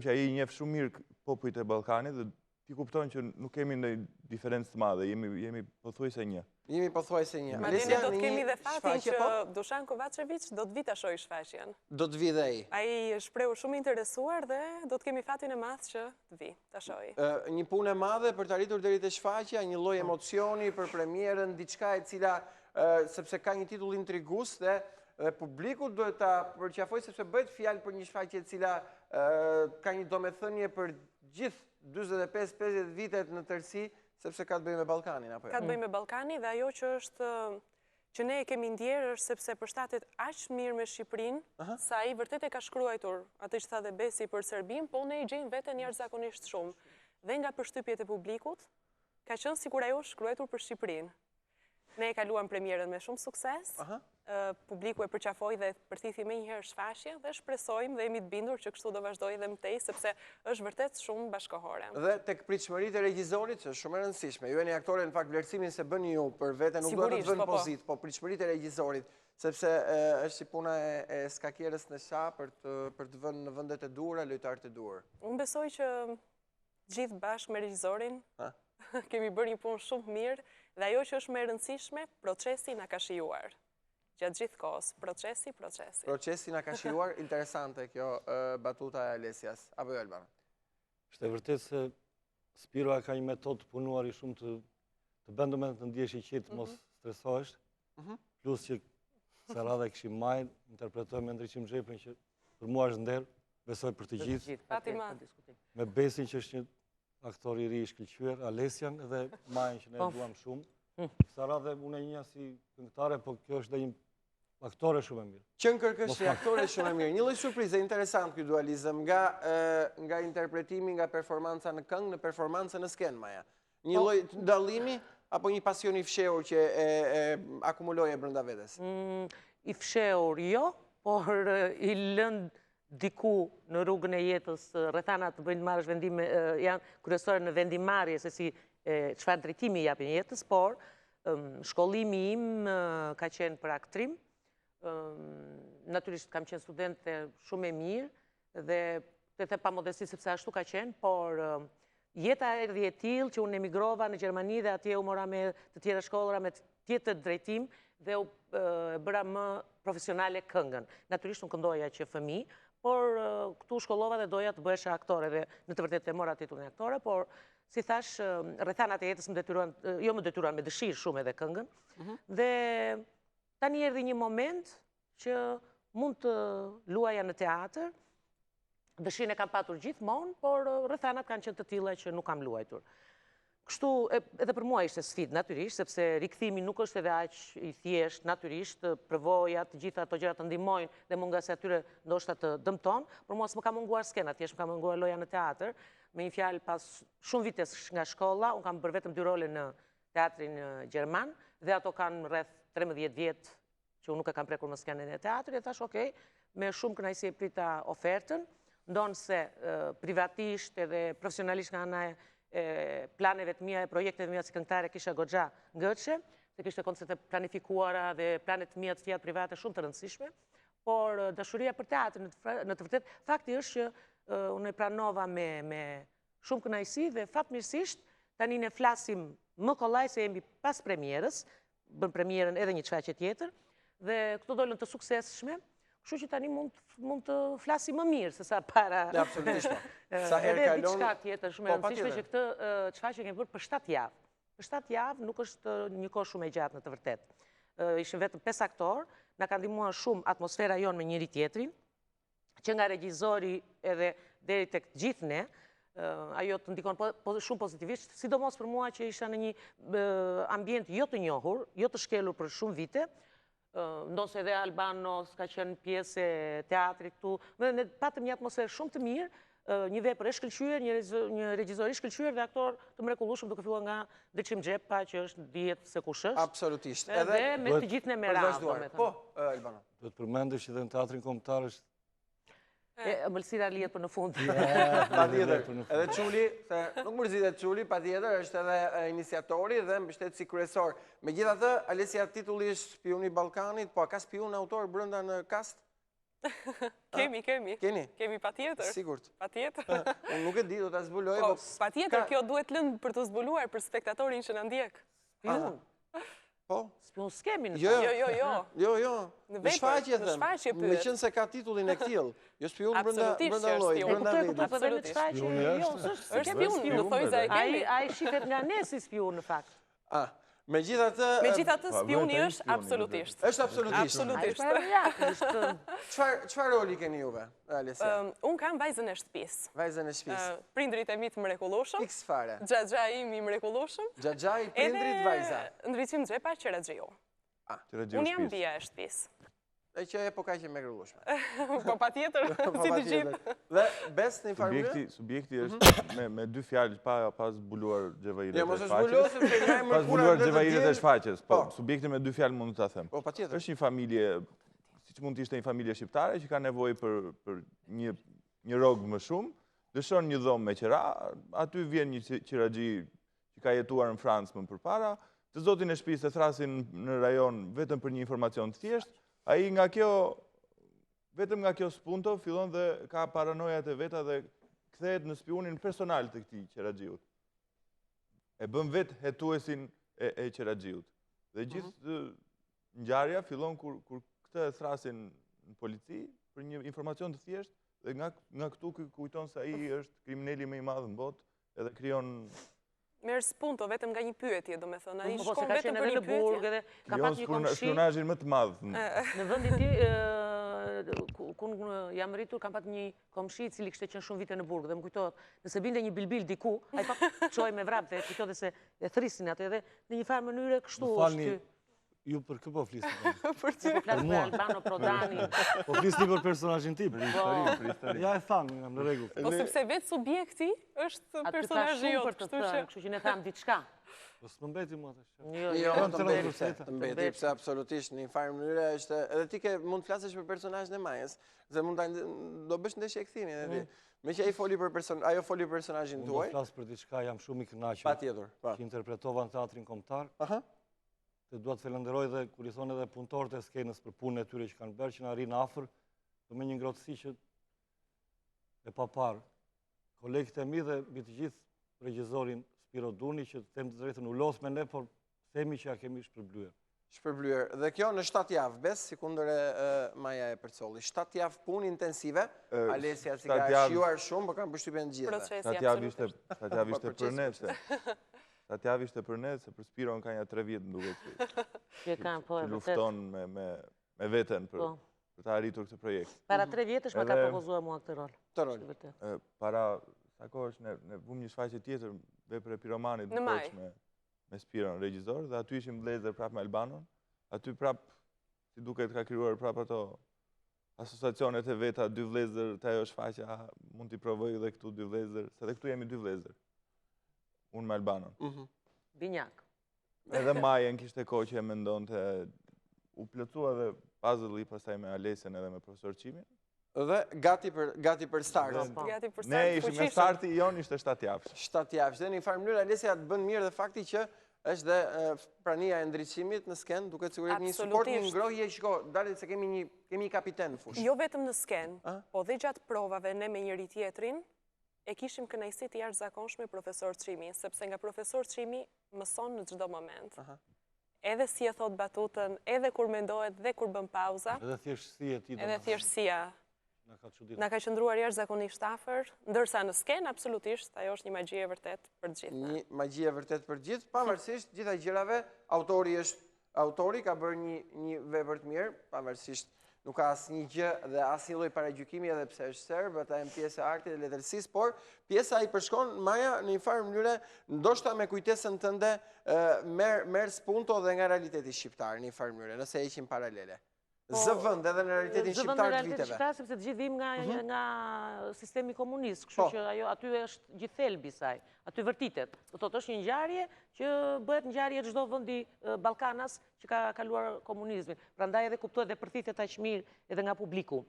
që ai i njeh shumë mirë popujt e Ballkanit dhe ti kupton që nuk kemi ndonjë diferencë të madhe, jemi pothuajse një. Jemi pothuajse një. Madje ne do të kemi dhe fatin që Dušan Kovačević do të vi ta shohë shfaqjen. Do të vi dhe ai. Ai shprehu shumë interesuar dhe do të kemi fatin e madh që të vi ta shohë. Një punë e madhe për të arritur deri te shfaqja, një lloj emocioni për premierën, diçka e cila sepse ka një titull intrigues dhe publiku duhet ta përqafojë sepse bëhet fjalë për një shfaqje e cila ka një domethënie për gjithë 45-50 vitet në tërësi, sepse ka të bëjë me Ballkanin, apo jo? Ka të bëjë me Ballkanin dhe ajo që është që ne e kemi ndjerë është sepse përshtatet aq mirë me Shqipërinë, sa ai vërtet e ka shkruar atë që tha dhe Besi për Serbinë, po ne i gjejmë veten jashtëzakonisht shumë. Dhe nga përshtypjet e publikut, ka qenë sikur ajo shkruar për Shqipërinë. Ne e kaluam premierën me shumë sukses, publiku e përqafoi dhe përthithi me njëherë shfaqje dhe shpresojmë dhe jemi të bindur që kështu do vazhdojë edhe më tej, sepse është vërtet shumë bashkëkohore. Dhe tek pritshmëritë e regjisorit, që është shumë e rëndësishme. Ju jeni aktore në fakt vlerësimin se bëni ju për veten, nuk duhet të vënë pozitë, po pritshmëritë e regjisorit, sepse është si puna e skakierës në sha për të vënë në vendet e duhura lojtarët e duhur. Unë besoj që gjithë bashkë me regjisorin kemi bërë një punë shumë mirë dhe ajo që është më e rëndësishme, procesi na ka shijuar. Gjatë gjithë kohës, procesi. Procesi na ka shijuar, interesante kjo batuta e Alesias. Apo jo, Elban? Është e vërtet se Spiro ka një metodë të punuar i shumë të bën domethënë të ndjesh i qetë, mos stresohesh. Plus që sa radhë kishim majt, interpretojmë me ndriçim xhepën që për mua është nder, besoj për të gjithë. Fatima. Me Besin që është një aktor i ri i shkëlqyer, Alesian dhe Majën që ne e duam shumë. Sa radhë unë e njeh si këngëtare, po kjo është dhe një aktore shumë e mirë. Qënë Kërkësh një aktore shumë e mirë. Një lloj surprize interesant ky dualizëm nga interpretimi, nga performanca në këngë në performancën në skenë, Maja. Një lloj dallimi apo një pasion i fshehur që e akumuloi brenda vetes? I fshehur jo, por i lënë diku në rrugën e jetës, rrethanat të bëjnë marrësh vendime, janë kryesore në vendimarrje se si çfarë drejtimi japin jetës, por shkollimi im ka qenë për aktrim. Natyrisht kam qenë studente shumë e mirë dhe të the pa modesti sepse ashtu ka qenë, por jeta erdhi e tillë që unë emigrova në Gjermani dhe atje u mora me të tjera shkolla me tjetër drejtim dhe u bëra më profesionale këngën. Natyrisht unë këndoja që fëmijë, por këtu shkollova dhe doja të bëhesha aktore dhe në të vërtetë e mora titullin e aktore, por si thash, rrethanat e jetës më detyruan, jo më detyruan me dëshirë shumë edhe këngën, dhe tani erdhi një moment që mund të luaja në teatr, dëshirën e kam patur gjithmonë, por rrethanat kanë qenë të tilla që nuk kam luajtur. Kështu, edhe për mua ishte sfidë, natyrisht, sepse rikthimi nuk është edhe aq i thjesht, natyrisht, përvojat, gjitha ato gjëra të ndihmojnë dhe mungasi atyre ndoshta të dëmton, por mua s'më ka munguar skena, thjesht më ka munguar loja në teatr. Me një fjalë, pas shumë vitesh nga shkolla, unë kam bërë vetëm 2 role në teatrin gjerman dhe ato kanë rreth 13 vjet që unë nuk e kam prekur më skenën e teatrit, e thash, okay, me shumë kënaqësi e prita ofertën, ndonse privatisht edhe profesionalisht nga ana e planeve të mia e projekteve të mia si këngëtare kisha goxha ngëçe, se kishte koncerte planifikuara dhe planet të mia të tjera private shumë të rëndësishme, por dashuria për teatrin në të vërtetë fakti është që unë e pranova me shumë kënaqësi dhe fatmirësisht tani ne flasim më kollaj se jemi pas premierës, bën premierën edhe një shfaqje tjetër dhe këto dolën të suksesshme. Kështu që tani mund të flasim më mirë se sa para. Absolutisht. Sa herë kalon. Edhe diçka tjetër shumë e rëndësishme që këtë çfarë kemi bërë për 7 javë. Për 7 javë nuk është një kohë shumë e gjatë në të vërtetë. Ishin vetëm 5 aktorë, na ka ndihmuar shumë atmosfera jonë me njëri tjetrin, që nga regjizori edhe deri tek gjithë ne, ajo të ndikon shumë pozitivisht, sidomos për mua që isha në një ambient jo të njohur, jo të shkelur për shumë vite, ndonse edhe Albano ka qenë pjesë e teatrit këtu, ne patëm një atmosferë shumë të mirë, një vepër e shkëlqyer, një regjizor i shkëlqyer dhe aktor të mrekullueshëm duke filluar nga Ndriçim Xhepa, që është dihet se kush është. Absolutisht. Edhe me të gjithë në meravë, domethënë. Po, Elbano. Do të përmendesh që edhe në teatrin kombëtar është Ëmbëlsira lihet për në fund. Patjetër. Edhe Çuli, se nuk mërzitet Çuli, patjetër është edhe iniciatori dhe mbështetësi kryesor. Megjithatë, Alesia, titulli është Spioni i Ballkanit, po a ka spion autor brenda në kast? Kemi. Keni? Kemi patjetër. Sigurt. Patjetër. Unë nuk e di, do ta zbuloj. Po, patjetër, kjo duhet lënë për të zbuluar për spektatorin që na ndjek. Spion. Po. Spion s'kemi në Jo. Jo. Në shfaqje them. Me qenë se ka titullin e këtill. Jo spion brenda llojit, brenda vendit. Po edhe në të shfaqje. Jo, është spion, në thojza e kemi. Ai shihet nga ne si spion në fakt. Megjithatë spioni është absolutisht. Është absolutisht. Çfarë roli keni juve, Alesia? Unë kam vajzën e shtëpisë. Vajzën e shtëpisë. Prindrit e mi të mrekullueshëm. X fare. Xhaxha im i mrekullueshëm. Xhaxha i prindrit vajza. Ndriçim Xhepa Qeraxhiu. Unë jam bia e shtëpisë. E që e po ka që me grullushme. Po patjetër, si të gjithë. Dhe bes në informë? Subjekti është me dy fjalë pa zbuluar xhevairët e shfaqjes. Pa zbuluar xhevairët e shfaqjes. Po, subjekti me dy fjalë mund të ta them. Po patjetër. Është një familje, siç mund të ishte një familje shqiptare që ka nevojë për një rrog më shumë, dëshon një dhomë me qira, aty vjen një qiraxhi që ka jetuar në Francë më përpara, të zotin e shtëpisë e thrasin në rajon vetëm për një informacion të thjeshtë. Ai vetëm nga kjo spunto fillon dhe ka paranojat e veta dhe kthehet në spionin personal të këtij qeraxhiut. E bën vetë hetuesin e qeraxhiut. Dhe gjithë ngjarja fillon kur këtë e thrasin në polici për një informacion të thjeshtë dhe nga këtu kujton se ai është kriminali më i madh në botë edhe krijon merë spunto vetëm nga një pyetje, do me thënë. Ai Po, se shkon ka vetëm qenë për edhe një në Burg pyetje. edhe ka pas një komshi. Spionazhin më të madh. Në vendin tim, ku jam rritur, kam pat një komshi i cili kishte qenë shumë vite në Burg dhe më kujtohet, nëse binte një bilbil diku, ai pa çoj me vrap dhe kujtohet se e thrisin atë dhe në një farë mënyrë kështu është. Ju për kë po flisni? Për ty. Po flas për Albano Prodani. Po flisni për personazhin tim. Ja e thamë, jam në rregull. Po sepse vetë subjekti është personazhi jot, kështu që ne tham diçka. Po s'më mbeti mua tash. Jo, të mbeti, pse absolutisht në një farë mënyrë është edhe ti mund të flasësh për personazhin e Majës, se mund do bësh ndeshje kthimi edhe ti. Me që ajo foli për personazhin tuaj. Unë do flas për diçka, jam shumë i kënaqur. Patjetër. Që interpretova në teatrin kombëtar. Të dua të falenderoj dhe kur i thonë edhe punëtorët e skenës për punën e tyre që kanë bërë, që na rinë afër, me një ngrohtësi që e pa parë. Kolegët e mi dhe mbi të gjithë regjizorin Spiro Duni, që të them të drejtën u los me ne, por themi që ja kemi shpërblyer. Shpërblyer. Dhe kjo në 7 javë, bes, si kundër Maja e Percolli. 7 javë punë intensive, Alesia si ka shijuar shumë, por kanë përshtypjen të gjithë. 7 javë ishte për ne. 7 javë ishte për ne, se për Spiron ka një 3 vjetë në duke që lufton me veten për të arritur këtë projekt. Para 3 vjetësh me ka propozuar mua këtë rol. Të rol. Para sa kohësh ne vum një shfaqje tjetër, vepër e Piromanit me Spiron, regjizor, dhe aty ishim vlezër prap me Albanon. Aty prap, si duket ka krijuar prap ato asociacionet e veta, 2 vlezër, të ajo shfaqja, mund t'i provoj dhe këtu 2 vlezër, se dhe këtu jemi 2 vlezër. Unë me Albanon. Binjak. Edhe Majen kishte kohë që e mendon të u plëcua dhe puzzle-i pastaj me Alesën edhe me profesor Qimin. Dhe gati për start. Ne ishim me starti, jonë ishte 7 javë. 7 javë. Dhe një farë mënyrë, Alesia të bënë mirë dhe fakti që është dhe prania e ndriçimit në sken, duke të sigurit një suport, një ngrohje, shiko, dalit se kemi një kapiten në fushë. Jo vetëm në sken, po dhe gjatë provave ne me njëri tjetrin, e kishim kënaqësi të jashtëzakonshme profesor Çimi, sepse nga profesor Çimi mëson në çdo moment. Edhe si e thot batutën, edhe kur mendohet dhe kur bën pauza. Edhe thjeshtësia e tij. Edhe thjeshtësia. Na ka qëndruar jashtëzakonisht afër, ndërsa në sken absolutisht ajo është një magji e vërtet për të gjithë. Një magji e vërtet për të gjithë, pavarësisht gjitha gjërave, autori ka bërë një vepër të mirë, pavarësisht nuk ka asnjë gjë dhe asnjë lloj paragjykimi edhe pse është serb, ata janë pjesë e artit dhe letërsisë, por pjesa i përshkon Maja në një farë mënyrë, ndoshta me kujtesën tënde merr spunto dhe nga realiteti shqiptar në një farë mënyrë, nëse heqim paralele. Zë vënd edhe në realitetin shqiptar të viteve. Sepse të gjithë vim nga sistemi komunist, kështu që aty është gjithë thelbi saj, aty vërtitet. Do thotë është një ngjarje që bëhet ngjarje çdo vendi Ballkanas që ka kaluar komunizmin. Prandaj edhe kuptohet dhe përthithet aq mirë edhe nga publiku.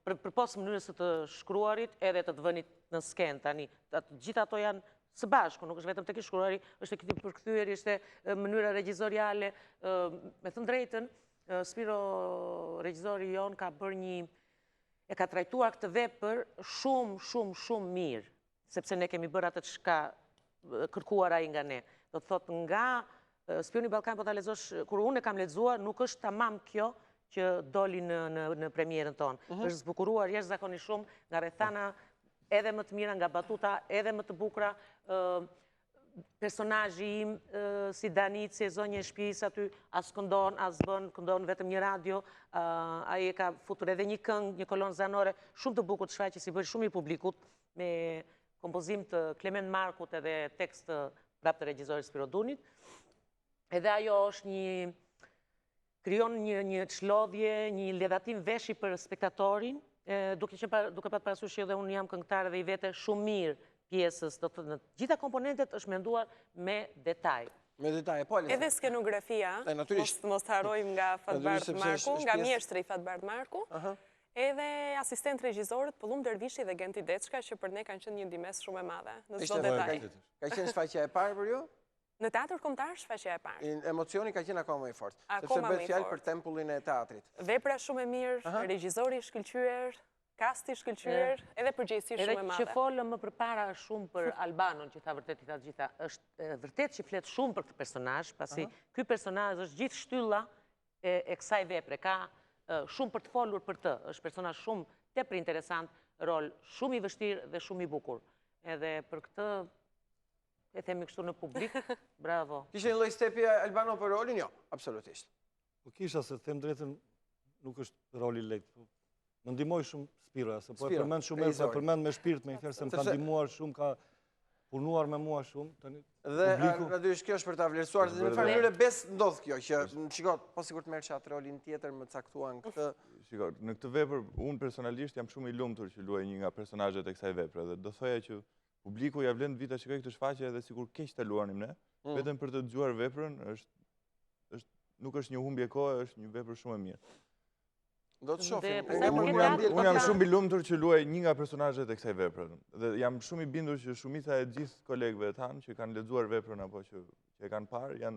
Përpos mënyrës së të shkruarit edhe të vënit në sken tani. Gjithë ato janë së bashku, nuk është vetëm tek i shkruari, është tek i përkthyeri, është mënyra regjizoriale, me thënë drejtën. Spiro, regjizori jon, ka ka trajtuar këtë vepër shumë mirë, sepse ne kemi bërë atë çka kërkuar ai nga ne. Do të thotë nga Spioni Ballkan, po ta lexosh, kur unë e kam lexuar, nuk është tamam kjo që doli në premierën tonë. Është zbukuruar jashtëzakonisht shumë nga rrethana edhe më të mira, nga batuta edhe më të bukura. Personazhi im, si Danici, zonjë e shtëpisë aty, as këndon, as bën, këndon vetëm një radio, ai e ka futur edhe një këngë, një kolonë zanore, shumë të bukur të shfaqjes, i bëri shumë i publikut, me kompozim të Klement Markut edhe tekst të prapë të regjizorit Spiro Dunit. Edhe ajo është krijon një çlodhje, një ledhatim veshi për spektatorin, duke patur parasysh që edhe unë jam këngëtare dhe i vete shumë mirë pjesës, do të në gjitha komponentet është menduar me detaj. Me detaj, po Alisa. Edhe skenografia, mos të harrojmë nga Fatbart Marku, nga mjeshtri Fatbart Marku, edhe asistent regjizorët Pëllum Dervishi dhe Genti Deçka, që për ne kanë qenë një ndimes shumë e madhe në çdo detaj. Ka qenë shfaqja e parë për ju? Në teatr kombëtar shfaqja e parë. Emocioni ka qenë akoma më i fortë, sepse Akoma më bëhet i fjalë fortë. për tempullin e teatrit. Vepra shumë e mirë, regjizori i shkëlqyer, kasti i shkëlqyer, edhe përgjegjësi shumë e madhe. Edhe që folëm më përpara shumë për Albanon, që tha vërtet i tha gjitha, është vërtet që flet shumë për këtë personazh, pasi ky personazh është gjithë shtylla e kësaj vepre, ka shumë për të folur për të, është personazh shumë tepër interesant, rol shumë i vështirë dhe shumë i bukur. Edhe për këtë e themi kështu në publik, bravo. Kishte një lloj stepi Albano për rolin? Jo, absolutisht. Po kisha, se them drejtën, nuk është roli lehtë. Më ndihmoi shumë Spiroja, se po e përmend shumë herë, po përmend me shpirt, me fjalë se më ka ndihmuar shumë, ka punuar me mua shumë tani. Dhe natyrisht kjo është për ta vlerësuar, në farë mënyrë bes ndodh kjo që shikoj, po sigurt merresh atë rolin tjetër më caktuan këtë. Shikoj, në këtë vepër unë personalisht jam shumë i lumtur që luaj një nga personazhet e kësaj vepre dhe do thoja që publiku ja vlen vita shikoj këtë shfaqje edhe sikur keq ta luanim ne, vetëm për të dëgjuar veprën nuk është një humbje kohe, është një vepër shumë e mirë. Do të shohim. Unë jam shumë i lumtur që luaj një nga personazhet e kësaj vepre. Dhe jam shumë i bindur që shumica e gjithë kolegëve tanë që kanë lexuar veprën apo që e kanë parë,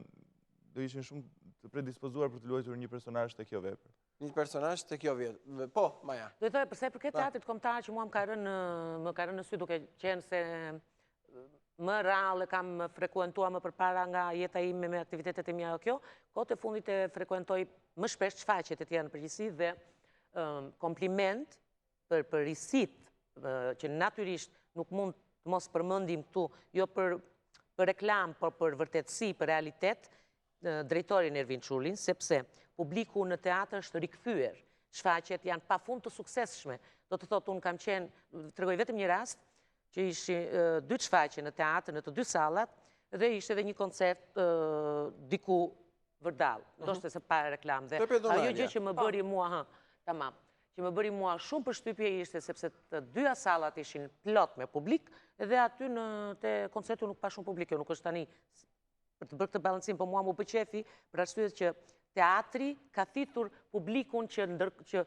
do ishin shumë të predispozuar për të luajtur një personazh te kjo vepër. Një personazh te kjo vepër. Po, Maja. Do të thojë përse përket teatrit kombëtar që mua më ka rënë në sy duke qenë se më rrallë kam frekuentuar më përpara nga jeta ime me aktivitetet e mia kjo, kohët e fundit e frekuentoj më shpesh shfaqjet e tjera në përgjithësi dhe kompliment për risit që natyrisht nuk mund të mos përmendim këtu, jo për reklam, por për vërtetësi, për realitet, drejtorin Ervin Çullin, sepse publiku në teatr është rikthyer. Shfaqjet janë pafund të suksesshme. Do të thotë, unë kam qenë, tregoj vetëm një rast, që ishin 2 shfaqje në teatr, në të 2 sallat, dhe ishte edhe një koncert diku vërdall, ndoshta se pa reklam. Dhe ajo gjë që më bëri mua, tamam, që më bëri mua shumë përshtypje ishte sepse të 2 sallat ishin plot me publik, dhe aty në koncerti nuk pa shumë publik, jo nuk është tani për të bërë këtë balancim, po mua më pëlqefi për arsye që teatri ka thitur publikun që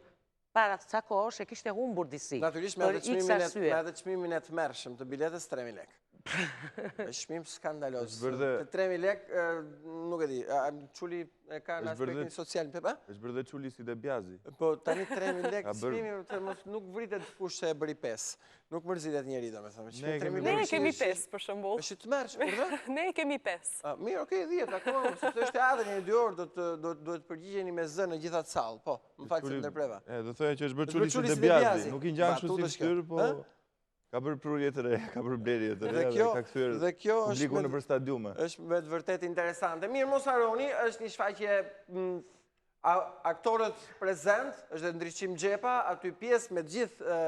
para ca kohësh e kishte humbur disi. Natyrisht me atë çmimin e tmerrshëm të biletës 3.000 lekë. Është çmim skandaloz. Të 3.000 lekë, nuk e di, Çuli e ka në aspektin social, pepa? Është bërë dhe Çuli si Debjazi. Po tani 3.000 lekë çmimi nuk vritet kush se e bëri 5. Nuk mërzitet njeri, domethënë. Ne kemi 5 për shembull. Është tmerrshëm, urdhë? Ne kemi 5. Mirë, okay, 10 akoma, sepse është teatri në 2 orë duhet përgjigjeni me zë në gjitha sallë. Po, më fal se ndërpreva. Do thoya që është bërë Çuli si Debjazi, nuk i ngjan kështu si fytyrë, po ka bërë prurje të reja, ka bërë blerje të reja dhe ka kthyer publikun nëpër stadiume. Është me vërtet interesante. Mirë, mos harroni, është një shfaqje aktorët prezent, është ndriçim xhepa, aty pjesë me gjithë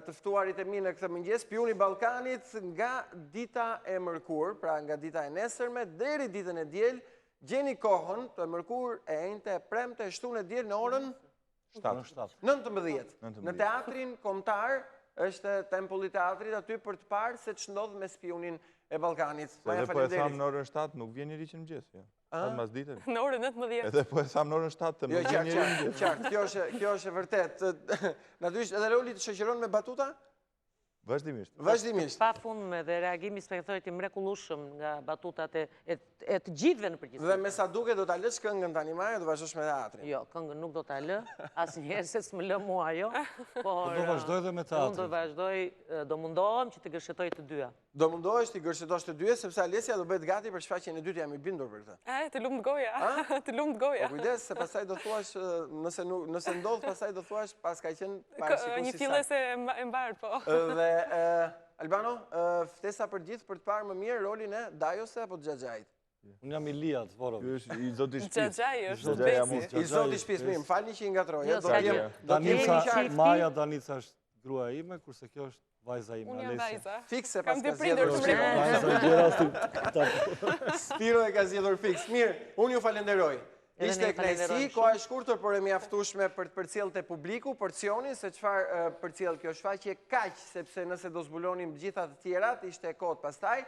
të ftuarit e mi në këtë mëngjes, Spioni i Ballkanit nga dita e mërkurë, pra nga dita e nesërme deri ditën e diel, gjeni kohën të mërkur e enjte e premte e shtunë e djelë në orën 19. Në teatrin kombëtar është Tempulli i Teatrit aty për të parë se ç'ndodh me Spionin e Ballkanit. Edhe po e thamë në orën 7, nuk vjen njëri që në mëgjes. Mas ditën. Në orën 19. Edhe po e thamë në orën 7, të më vjen njëri në mëgjes. Qartë, kjo është e vërtet. Natyrisht edhe Roli të shoqëron me batuta? Vazhdimisht. Pa fundme dhe reagimi spektorit i mrekullueshëm nga batutat e të gjithëve në përgjithësi. Dhe me sa duke do ta lësh këngën tani më do vazhdosh me teatrin. Jo, këngën nuk do ta lë, asnjëherë se s'më lë mua ajo, por do vazhdoj dhe me teatrin. Unë do vazhdoj, do mundohem që të gërshetoj të dyja. Do mundohesh të gërshetosh të dyja sepse Alesia do bëhet gati për shfaqjen e dytë, jam i bindur për këtë. Të lumt goja. Të lumt goja. Po kujdes se pastaj do thuash nëse ndodh pastaj do thuash pas ka qenë parë sikur një fillese e mbar po. Dhe Albano, ftesa për gjithë për të parë më mirë rolin e Dajose apo Xhaxhait? Unë jam Iliad Zvorović. Ky është i zoti shtëpisë. Xhaxhai është Besi. I zoti shtëpisë, mirë, më falni që i ngatroj. Maja Danica është gruaja ime, kurse kjo është vajza ime, Unë jam vajza. Fikse Kam pas ka dy prindër zgjedhur. të mrekullueshëm. Spiro e ka zgjedhur fiks. Mirë, unë ju falenderoj. Ishte kënaqësi, koha e shkurtër por e mjaftueshme për të përcjellë te publiku porcionin se çfarë përcjell kjo shfaqje kaq, sepse nëse do zbulonim gjitha të tjerat, ishte kohë pastaj.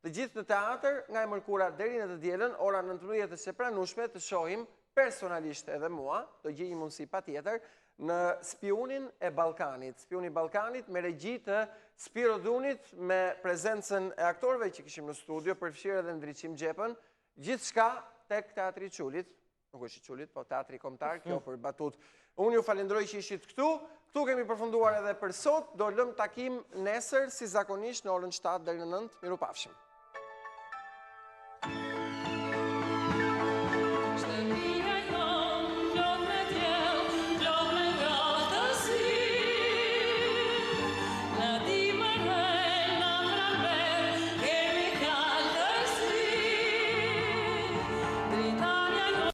Të gjithë në teatr, nga e mërkura deri në të dielën, ora 19 është e pranueshme të shohim personalisht edhe mua, do gjej një mundësi patjetër në Spionin e Ballkanit. Spioni i Ballkanit me regji të Spiro Dhunit, me prezencën e aktorëve që kishim në studio, përfshirë edhe Ndriçim Xhepën, gjithçka tek Teatri i Çulit. Nuk është i Çulit, po Teatri Kombëtar, kjo për batut. Unë ju falenderoj që ishit këtu. Këtu kemi përfunduar edhe për sot. Do lëm takim nesër, si zakonisht, në orën 7 deri në 9. Mirupafshim.